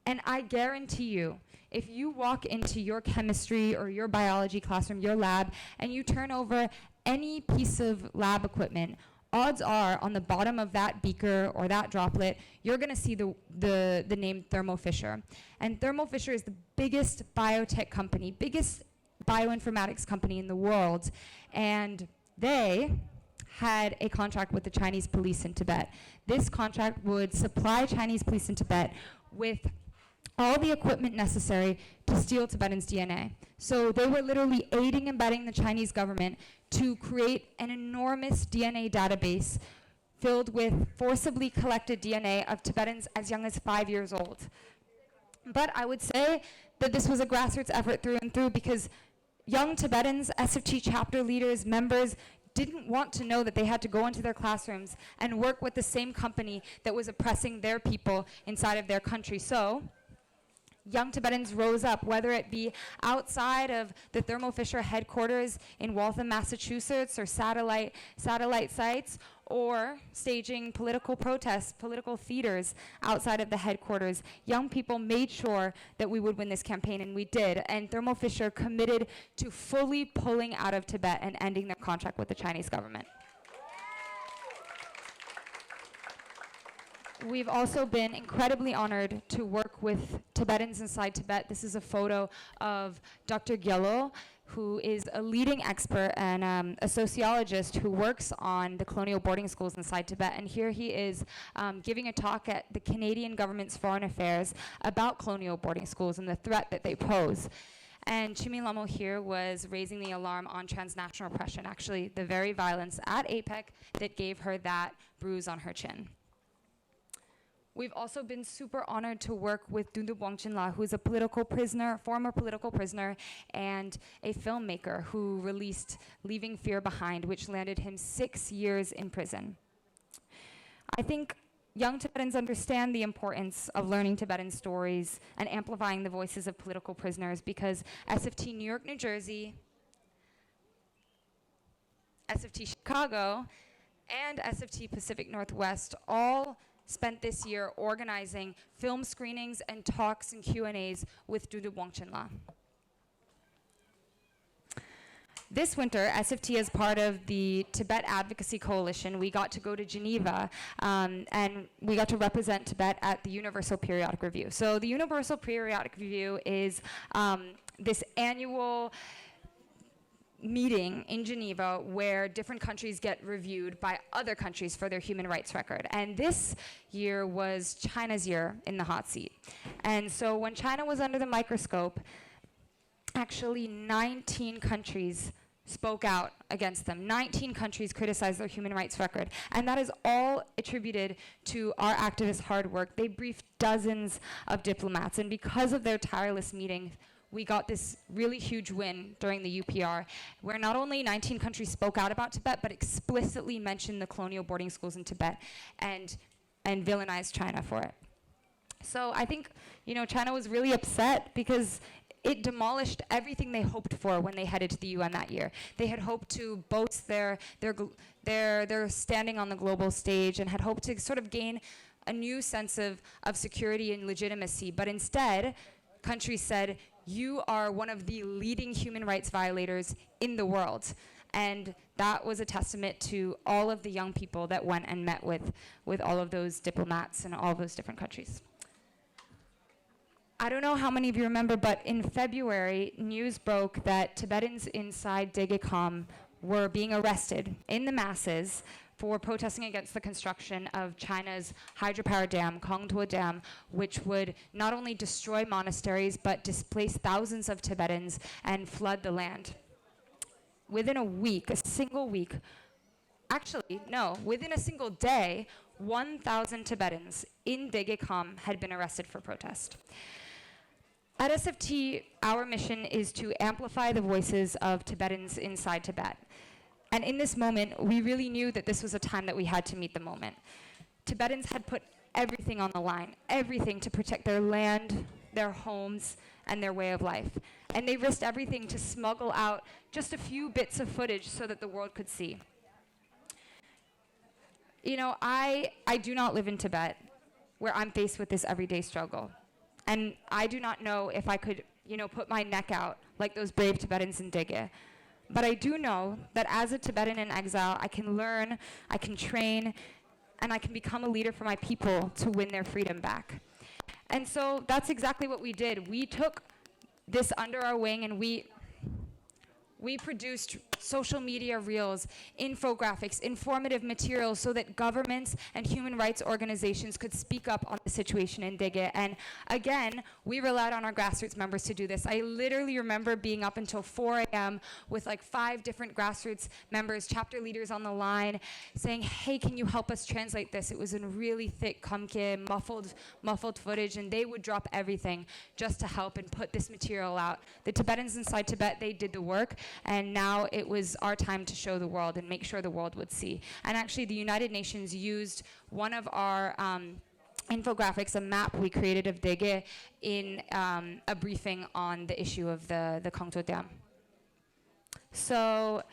And I guarantee you, if you walk into your chemistry or your biology classroom, your lab, and you turn over any piece of lab equipment, odds are on the bottom of that beaker or that droplet, you're gonna see the name Thermo Fisher. And Thermo Fisher is the biggest biotech company, biggest bioinformatics company in the world. And they had a contract with the Chinese police in Tibet. This contract would supply Chinese police in Tibet with all the equipment necessary to steal Tibetans' DNA. So they were literally aiding and abetting the Chinese government to create an enormous DNA database filled with forcibly collected DNA of Tibetans as young as 5 years old. But I would say that this was a grassroots effort through and through because young Tibetans, SFT chapter leaders, members, didn't want to know that they had to go into their classrooms and work with the same company that was oppressing their people inside of their country. So young Tibetans rose up, whether it be outside of the Thermo Fisher headquarters in Waltham, Massachusetts, or satellite sites, or staging political protests, political theaters outside of the headquarters. Young people made sure that we would win this campaign, and we did. And Thermo Fisher committed to fully pulling out of Tibet and ending their contract with the Chinese government. We've also been incredibly honored to work with Tibetans inside Tibet. This is a photo of Dr. Gyalo, who is a leading expert and a sociologist who works on the colonial boarding schools inside Tibet. And here he is giving a talk at the Canadian government's Foreign Affairs about colonial boarding schools and the threat that they pose. And Chimilamo here was raising the alarm on transnational oppression, actually the very violence at APEC that gave her that bruise on her chin. We've also been super honored to work with Dundu Bongchinla, who's a political prisoner, former political prisoner, and a filmmaker who released Leaving Fear Behind, which landed him 6 years in prison. I think young Tibetans understand the importance of learning Tibetan stories and amplifying the voices of political prisoners, because SFT New York, New Jersey, SFT Chicago, and SFT Pacific Northwest all spent this year organizing film screenings and talks and Q&As with Dundu Bongchinla. This winter, SFT, as part of the Tibet Advocacy Coalition, we got to go to Geneva and we got to represent Tibet at the Universal Periodic Review. So the Universal Periodic Review is this annual meeting in Geneva where different countries get reviewed by other countries for their human rights record. And this year was China's year in the hot seat. And so when China was under the microscope, actually 19 countries spoke out against them. 19 countries criticized their human rights record. And that is all attributed to our activists' hard work. They briefed dozens of diplomats, and because of their tireless meetings, we got this really huge win during the UPR, where not only 19 countries spoke out about Tibet, but explicitly mentioned the colonial boarding schools in Tibet and villainized China for it. So I think, China was really upset because it demolished everything they hoped for when they headed to the UN that year. They had hoped to boast their standing on the global stage and had hoped to sort of gain a new sense of security and legitimacy, but instead, countries said, you are one of the leading human rights violators in the world. And that was a testament to all of the young people that went and met with all of those diplomats in all those different countries. I don't know how many of you remember, but in February, news broke that Tibetans inside Degekam were being arrested in the masses for protesting against the construction of China's hydropower dam, Kongtuo Dam, which would not only destroy monasteries, but displace thousands of Tibetans and flood the land. Within a week, a single week, within a single day, 1,000 Tibetans in Degekam had been arrested for protest. At SFT, our mission is to amplify the voices of Tibetans inside Tibet. And in this moment, we really knew that this was a time that we had to meet the moment. Tibetans had put everything on the line, everything to protect their land, their homes, and their way of life. And they risked everything to smuggle out just a few bits of footage so that the world could see. I do not live in Tibet, where I'm faced with this everyday struggle. And I do not know if I could, put my neck out like those brave Tibetans in Dege. But I do know that as a Tibetan in exile, I can learn, I can train, and I can become a leader for my people to win their freedom back. And so that's exactly what we did. We took this under our wing and we produced social media reels, infographics, informative materials so that governments and human rights organizations could speak up on the situation in Dege. And again, we relied on our grassroots members to do this. I literally remember being up until 4 a.m. with like 5 different grassroots members, chapter leaders on the line, saying, hey, can you help us translate this? It was in really thick kamke, muffled footage, and they would drop everything just to help and put this material out. The Tibetans inside Tibet, they did the work, and now it was our time to show the world and make sure the world would see. And actually, the United Nations used one of our infographics, a map we created of Dege, in a briefing on the issue of the Kongtuo Dam. So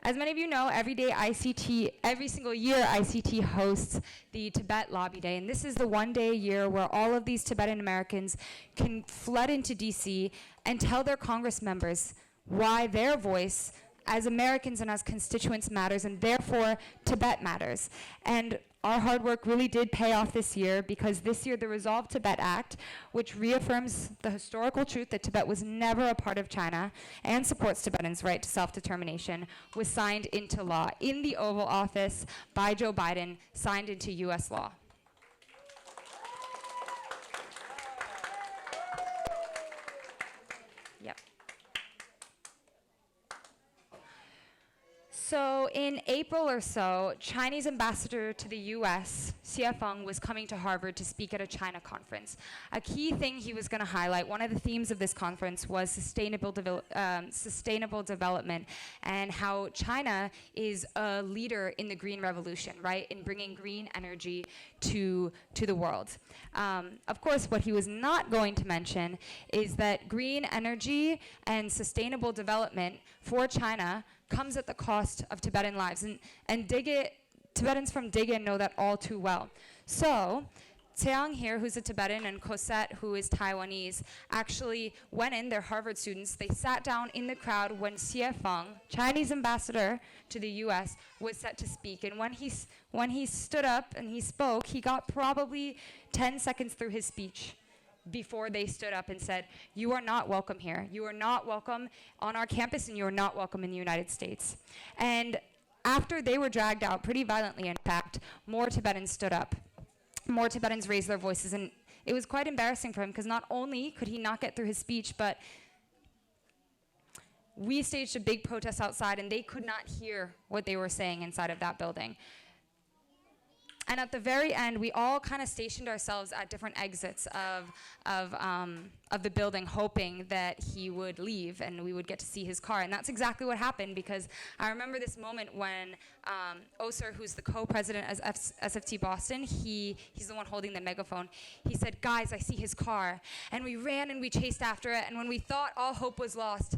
As many of you know, every single year ICT hosts the Tibet Lobby Day, and this is the one day a year where all of these Tibetan Americans can flood into DC and tell their Congress members why their voice as Americans and as constituents matters, and therefore Tibet matters. And our hard work really did pay off this year, because this year the Resolve Tibet Act, which reaffirms the historical truth that Tibet was never a part of China and supports Tibetans' right to self-determination, was signed into law in the Oval Office by Joe Biden, signed into US law. Yep. So in April or so, Chinese ambassador to the US, Xie Feng, was coming to Harvard to speak at a China conference. A key thing he was going to highlight, one of the themes of this conference, was sustainable development, and how China is a leader in the green revolution, right, in bringing green energy to the world. Of course, what he was not going to mention is that green energy and sustainable development for China comes at the cost of Tibetan lives. And Tibetans from Diga know that all too well. So Tseang here, who's a Tibetan, and Cosette, who is Taiwanese, actually went in, they're Harvard students, they sat down in the crowd when Xie Feng, Chinese ambassador to the US, was set to speak. And when he stood up and he spoke, he got probably 10 seconds through his speech before they stood up and said, "You are not welcome here. You are not welcome on our campus, and you are not welcome in the United States." And after they were dragged out, pretty violently in fact, more Tibetans stood up. More Tibetans raised their voices, and it was quite embarrassing for him, because not only could he not get through his speech, but we staged a big protest outside, and they could not hear what they were saying inside of that building. And at the very end, we all kind of stationed ourselves at different exits of the building, hoping that he would leave and we would get to see his car. And that's exactly what happened, because I remember this moment when Oser, who's the co-president of SFT Boston, he's the one holding the megaphone. He said, "Guys, I see his car." And we ran and we chased after it. And when we thought all hope was lost,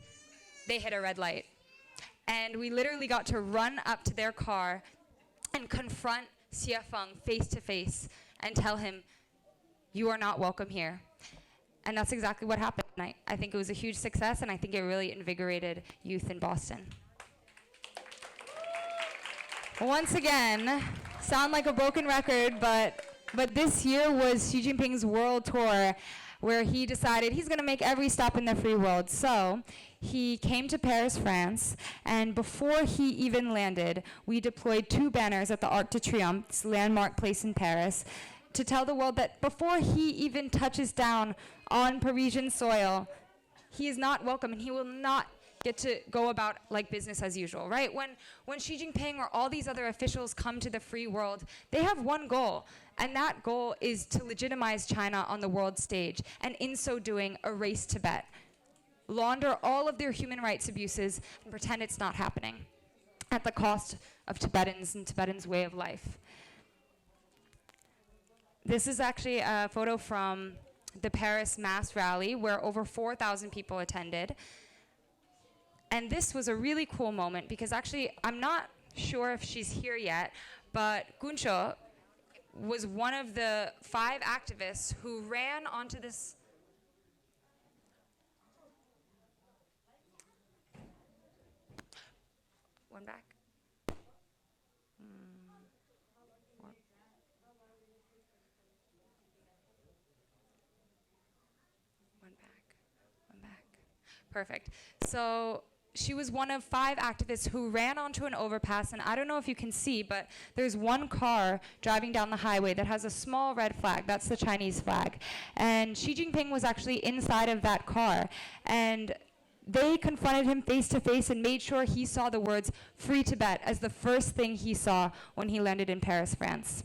they hit a red light. And we literally got to run up to their car and confront Xie Feng face to face and tell him, "You are not welcome here." And that's exactly what happened. And I think it was a huge success, and I think it really invigorated youth in Boston. Once again, sound like a broken record, but this year was Xi Jinping's world tour, where he decided he's going to make every stop in the free world. So he came to Paris, France, and before he even landed, we deployed 2 banners at the Arc de Triomphe's landmark place in Paris to tell the world that before he even touches down on Parisian soil, he is not welcome, and he will not get to go about like business as usual, right? When Xi Jinping or all these other officials come to the free world, they have one goal, and that goal is to legitimize China on the world stage, and in so doing, erase Tibet, launder all of their human rights abuses, and pretend it's not happening at the cost of Tibetans and Tibetans' way of life. This is actually a photo from the Paris mass rally, where over 4,000 people attended. And this was a really cool moment, because actually, I'm not sure if she's here yet, but Gunsho was one of the 5 activists who ran onto this. One back. One. One back. Perfect. So she was one of 5 activists who ran onto an overpass, and I don't know if you can see, but there's one car driving down the highway that has a small red flag. That's the Chinese flag. And Xi Jinping was actually inside of that car, and they confronted him face to face and made sure he saw the words "Free Tibet" as the first thing he saw when he landed in Paris, France.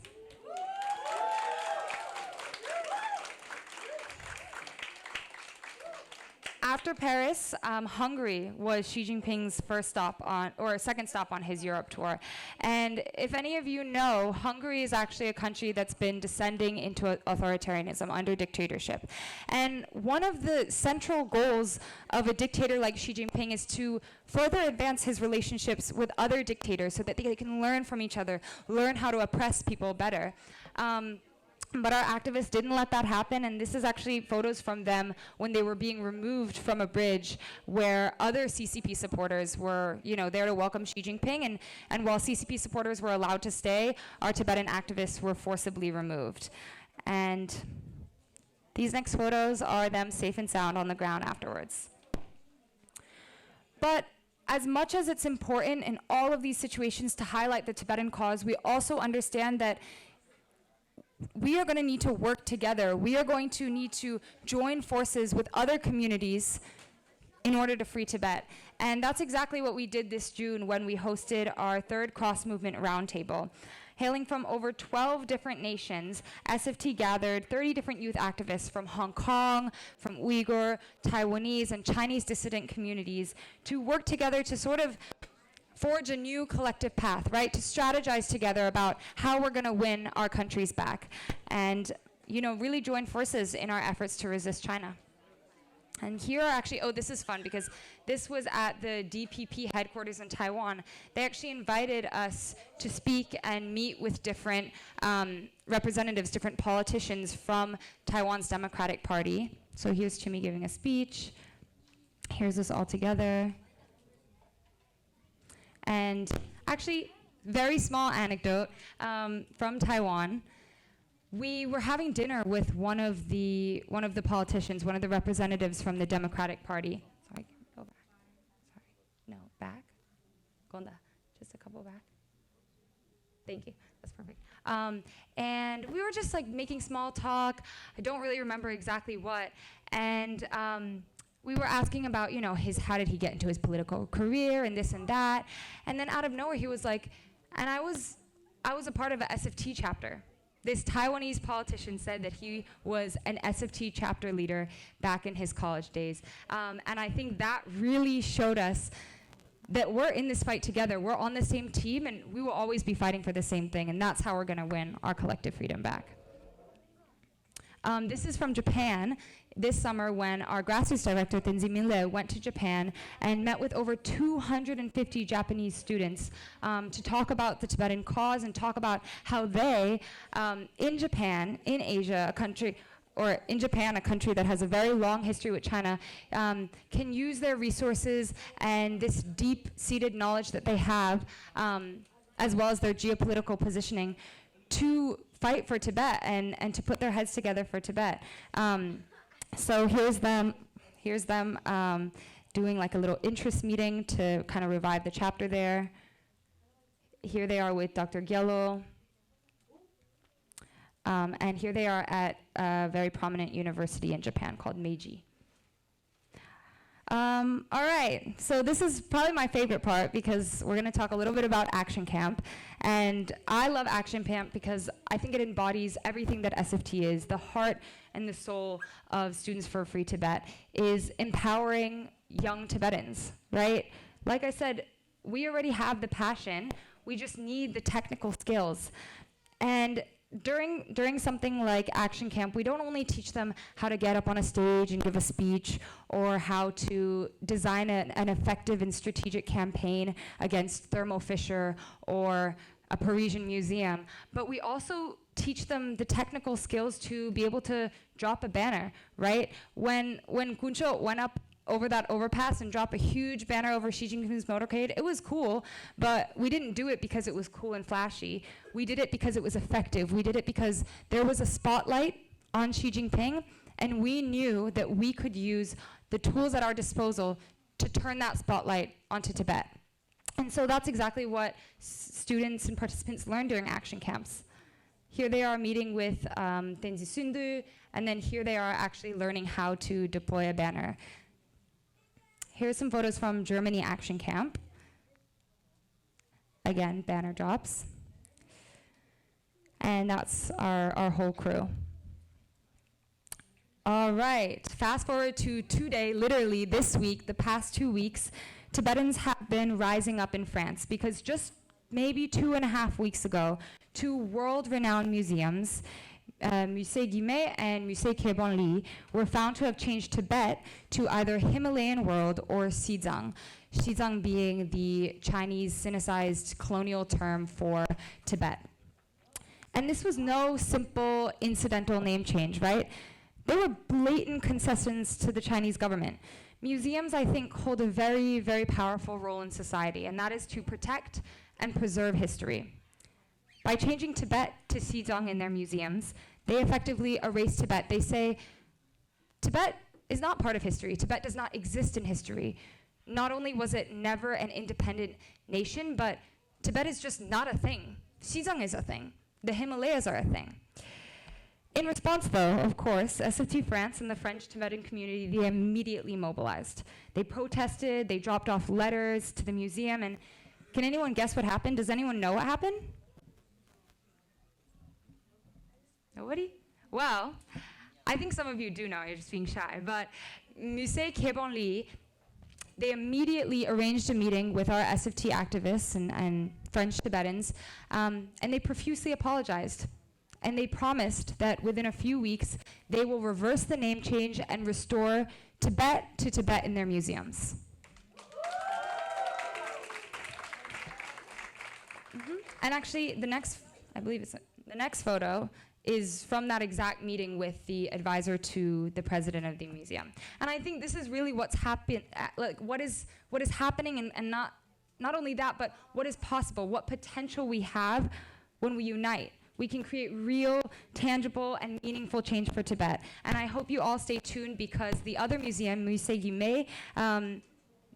after Paris, Hungary was Xi Jinping's first stop on, or second stop on his Europe tour. And if any of you know, Hungary is actually a country that's been descending into authoritarianism under dictatorship. And one of the central goals of a dictator like Xi Jinping is to further advance his relationships with other dictators so that they can learn from each other, learn how to oppress people better. But our activists didn't let that happen, and this is actually photos from them when they were being removed from a bridge where other CCP supporters were, there to welcome Xi Jinping, and while CCP supporters were allowed to stay, our Tibetan activists were forcibly removed. And these next photos are them safe and sound on the ground afterwards. But as much as it's important in all of these situations to highlight the Tibetan cause, we also understand that we are going to need to work together. We are going to need to join forces with other communities in order to free Tibet. And that's exactly what we did this June when we hosted our third cross-movement roundtable. Hailing from over 12 different nations, SFT gathered 30 different youth activists from Hong Kong, from Uyghur, Taiwanese, and Chinese dissident communities to work together to sort of forge a new collective path, right? To strategize together about how we're going to win our countries back and, really join forces in our efforts to resist China. And here are actually, this is fun because this was at the DPP headquarters in Taiwan. They actually invited us to speak and meet with different representatives, different politicians from Taiwan's Democratic Party. So here's Chimi giving a speech. Here's us all together. And actually, very small anecdote from Taiwan. We were having dinner with one of the politicians, one of the representatives from the Democratic Party. Sorry, go back. Sorry, no, back. Gonda, just a couple back. Thank you. That's perfect. And we were just like making small talk. I don't really remember exactly what. And we were asking about, how did he get into his political career and this and that. And then out of nowhere, he was like, and I was a part of a SFT chapter. This Taiwanese politician said that he was an SFT chapter leader back in his college days. And I think that really showed us that we're in this fight together. We're on the same team, and we will always be fighting for the same thing. And that's how we're going to win our collective freedom back. This is from Japan this summer when our grassroots director, Tenzi Minle, went to Japan and met with over 250 Japanese students to talk about the Tibetan cause and talk about how they, in Japan, in Asia, a country that has a very long history with China, can use their resources and this deep-seated knowledge that they have, as well as their geopolitical positioning, to fight for Tibet and to put their heads together for Tibet. So here's them doing like a little interest meeting to kind of revive the chapter there. Here they are with Dr. Gyelo. And here they are at a very prominent university in Japan called Meiji. All right, so this is probably my favorite part because we're going to talk a little bit about Action Camp. And I love Action Camp because I think it embodies everything that SFT is. The heart and the soul of Students for a Free Tibet is empowering young Tibetans, right? Like I said, we already have the passion. We just need the technical skills. And during something like Action Camp, we don't only teach them how to get up on a stage and give a speech or how to design an effective and strategic campaign against Thermo Fisher or a Parisian museum, but we also teach them the technical skills to be able to drop a banner, right? When Kuncho went up over that overpass and drop a huge banner over Xi Jinping's motorcade, it was cool, but we didn't do it because it was cool and flashy. We did it because it was effective. We did it because there was a spotlight on Xi Jinping, and we knew that we could use the tools at our disposal to turn that spotlight onto Tibet. And so that's exactly what students and participants learn during action camps. Here they are meeting with Tenzi Sundu, and then here they are actually learning how to deploy a banner. Here's some photos from Germany Action Camp. Again, banner drops. And that's our whole crew. All right, fast forward to today, literally this week, the past 2 weeks, Tibetans have been rising up in France because just maybe 2.5 weeks ago, 2 world-renowned museums, Musée Guimet and Musée Kebanli, were found to have changed Tibet to either Himalayan world or Xizang. Xizang being the Chinese Sinicized colonial term for Tibet. And this was no simple incidental name change, right? They were blatant concessions to the Chinese government. Museums, I think, hold a very, very powerful role in society, and that is to protect and preserve history. By changing Tibet to Xizang in their museums, they effectively erase Tibet. They say, Tibet is not part of history. Tibet does not exist in history. Not only was it never an independent nation, but Tibet is just not a thing. Xizang is a thing. The Himalayas are a thing. In response, though, of course, SFT France and the French Tibetan community, they immediately mobilized. They protested, they dropped off letters to the museum, and can anyone guess what happened? Does anyone know what happened? Nobody? Well, I think some of you do know, you're just being shy, but Musée Kebanli, they immediately arranged a meeting with our SFT activists and French Tibetans, and they profusely apologized. And they promised that within a few weeks, they will reverse the name change and restore Tibet to Tibet in their museums. And actually, the next photo is from that exact meeting with the advisor to the president of the museum. And I think this is really what's what is happening, and not only that, but what is possible, what potential we have when we unite. We can create real, tangible, and meaningful change for Tibet. And I hope you all stay tuned because the other museum, Musée Guimet,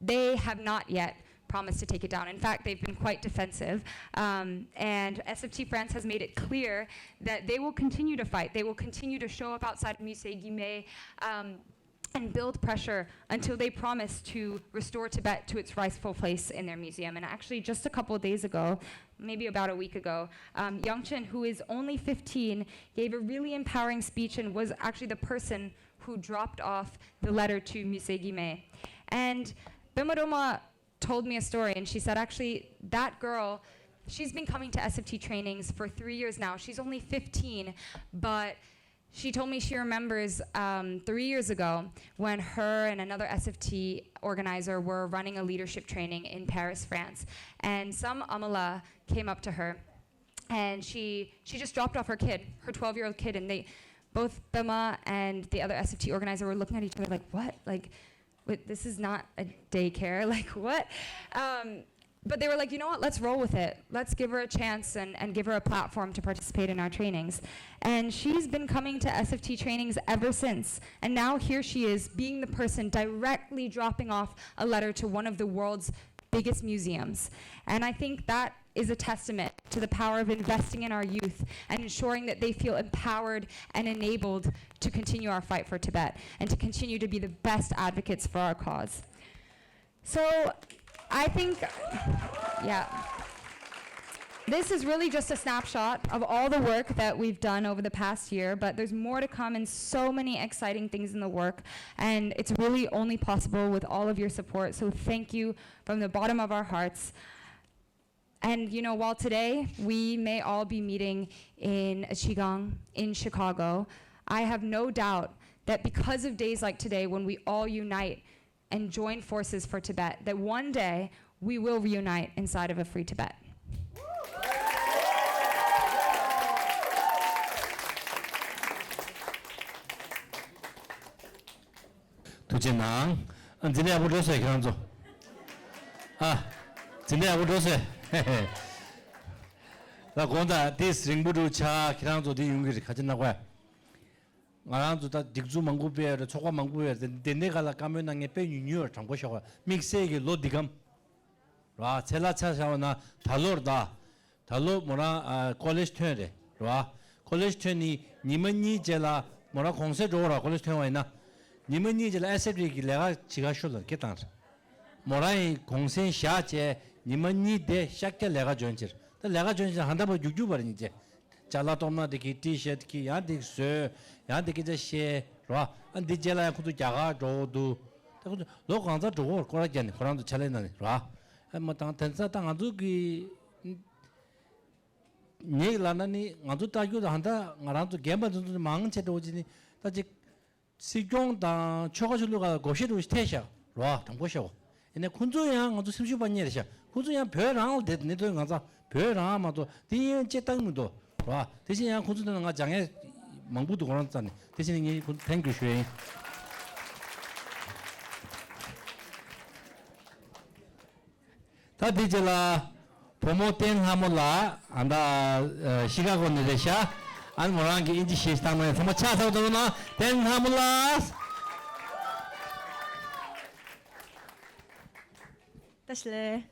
they have not yet promised to take it down. In fact, they've been quite defensive. And SFT France has made it clear that they will continue to fight. They will continue to show up outside Musée Guimet and build pressure until they promise to restore Tibet to its rightful place in their museum. And actually, just a couple of days ago, maybe about a week ago, Yangchen, who is only 15, gave a really empowering speech and was actually the person who dropped off the letter to Musée Guimet. And Bimaroma told me a story, and she said, actually, that girl, she's been coming to SFT trainings for 3 years now. She's only 15, but she told me she remembers 3 years ago when her and another SFT organizer were running a leadership training in Paris, France. And some Amala came up to her, and she just dropped off her kid, her 12-year-old kid, and both Bima and the other SFT organizer were looking at each other like, what? Like, wait, this is not a daycare, like what? But they were like, you know what, let's roll with it. Let's give her a chance and give her a platform to participate in our trainings. And she's been coming to SFT trainings ever since. And now here she is, being the person directly dropping off a letter to one of the world's biggest museums. And I think that is a testament to the power of investing in our youth and ensuring that they feel empowered and enabled to continue our fight for Tibet and to continue to be the best advocates for our cause. So I think, yeah, this is really just a snapshot of all the work that we've done over the past year, but there's more to come and so many exciting things in the work, and it's really only possible with all of your support, so thank you from the bottom of our hearts. And you know, while today we may all be meeting in Qigong, in Chicago, I have no doubt that because of days like today when we all unite and join forces for Tibet, that one day we will reunite inside of a free Tibet. 도진낭 진짜 아부 로세 그런죠 진짜 아부 로세 나 건다 디스 링부도 차 그런죠 디 용기를 가진다고 해 나랑도 다 딕주 망고베르 초과 망고베르 데네가라 까면낭에 빼뉴뉴어 장고셔 믹세게 로디감 와 첼라차샤나 달로르다 달로 뭐라 콜레지 트레 와 콜레지 트니 니먼니 제라 뭐라 공세 조라 콜레지 트와이나 니먼니 제라 SFT 기레가 지가쇼르 게탄 뭐라이 공세 샤제 니먼니 데 샤케 레가 존지 레가 존지 한다고 유튜버니 이제 잘라도마 데기 티셔츠 키 야딕스 야데기 제셰 봐. 안 디젤라 그도 자가 저도 그도 로강자 저거 거라잖니. 그런도 잘해나니. 봐. 뭐 당tensa 당아도 그 네라나니 아주 따교도 한다. 나랑도 게임도 망체도 오지니. 다지 시종다 초가줄로가 고시로 스테이션. 와, 당보셔. 이제 군조양 아주 심심반이야. 군조양 별랑 내도 가자. 별랑 아마도 뒤에 제땅도. 와, 대신 양 군조는 가 장에 망부도 그런잖니. 대신 이 땡큐 쉐. 다 디젤라 promoten 하몰라 안다 시카고 내데샤 안 모랑게 인지 시스템에 좀 차서 도나 된 하몰라 다시래.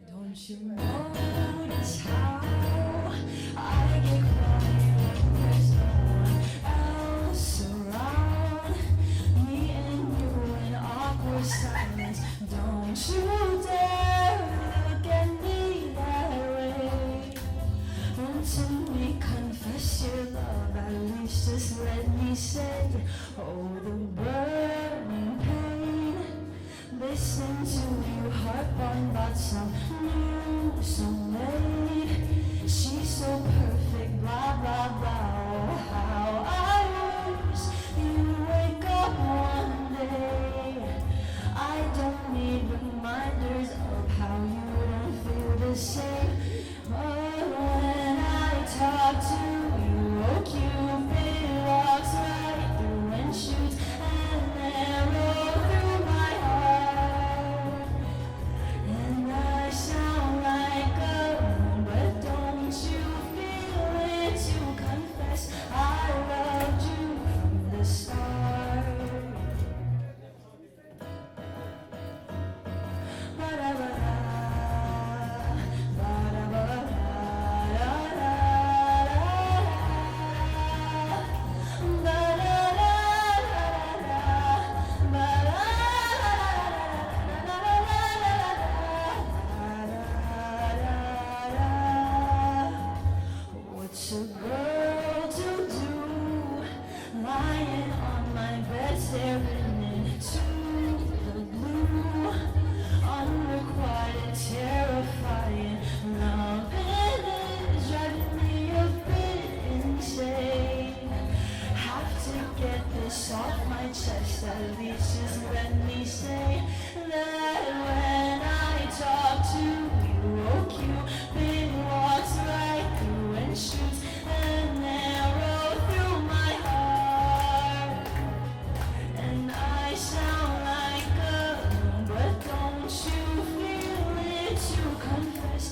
Don't you notice how I get quiet when there's no one else around? Me and you in awkward silence. Don't you dare look at me that way. Run to me, confess your love. At least just let me say, oh, the burning pain. Listen to you harp on about some new soulmate. She's so perfect, blah blah blah. Oh, how I wish you wake up one day. I don't need reminders of how you don't feel the same. But when I talk to you, oh Cupid walks right through and shoots an arrow through my heart. And I sound like a moon, but don't you feel it to confess I loved you from the start. Ba-da-ba-da, ba-da-ba-da, what's a girl to do? Lying on my bed, staring into the blue. Unrequited, terrifying. Loving is driving me a bit insane. Have to get this off my chest. At least just let me say that when I talk to you, oh Cupid walks right through and shoots an arrow through my heart. And I sound like a loon, but don't you feel it to confess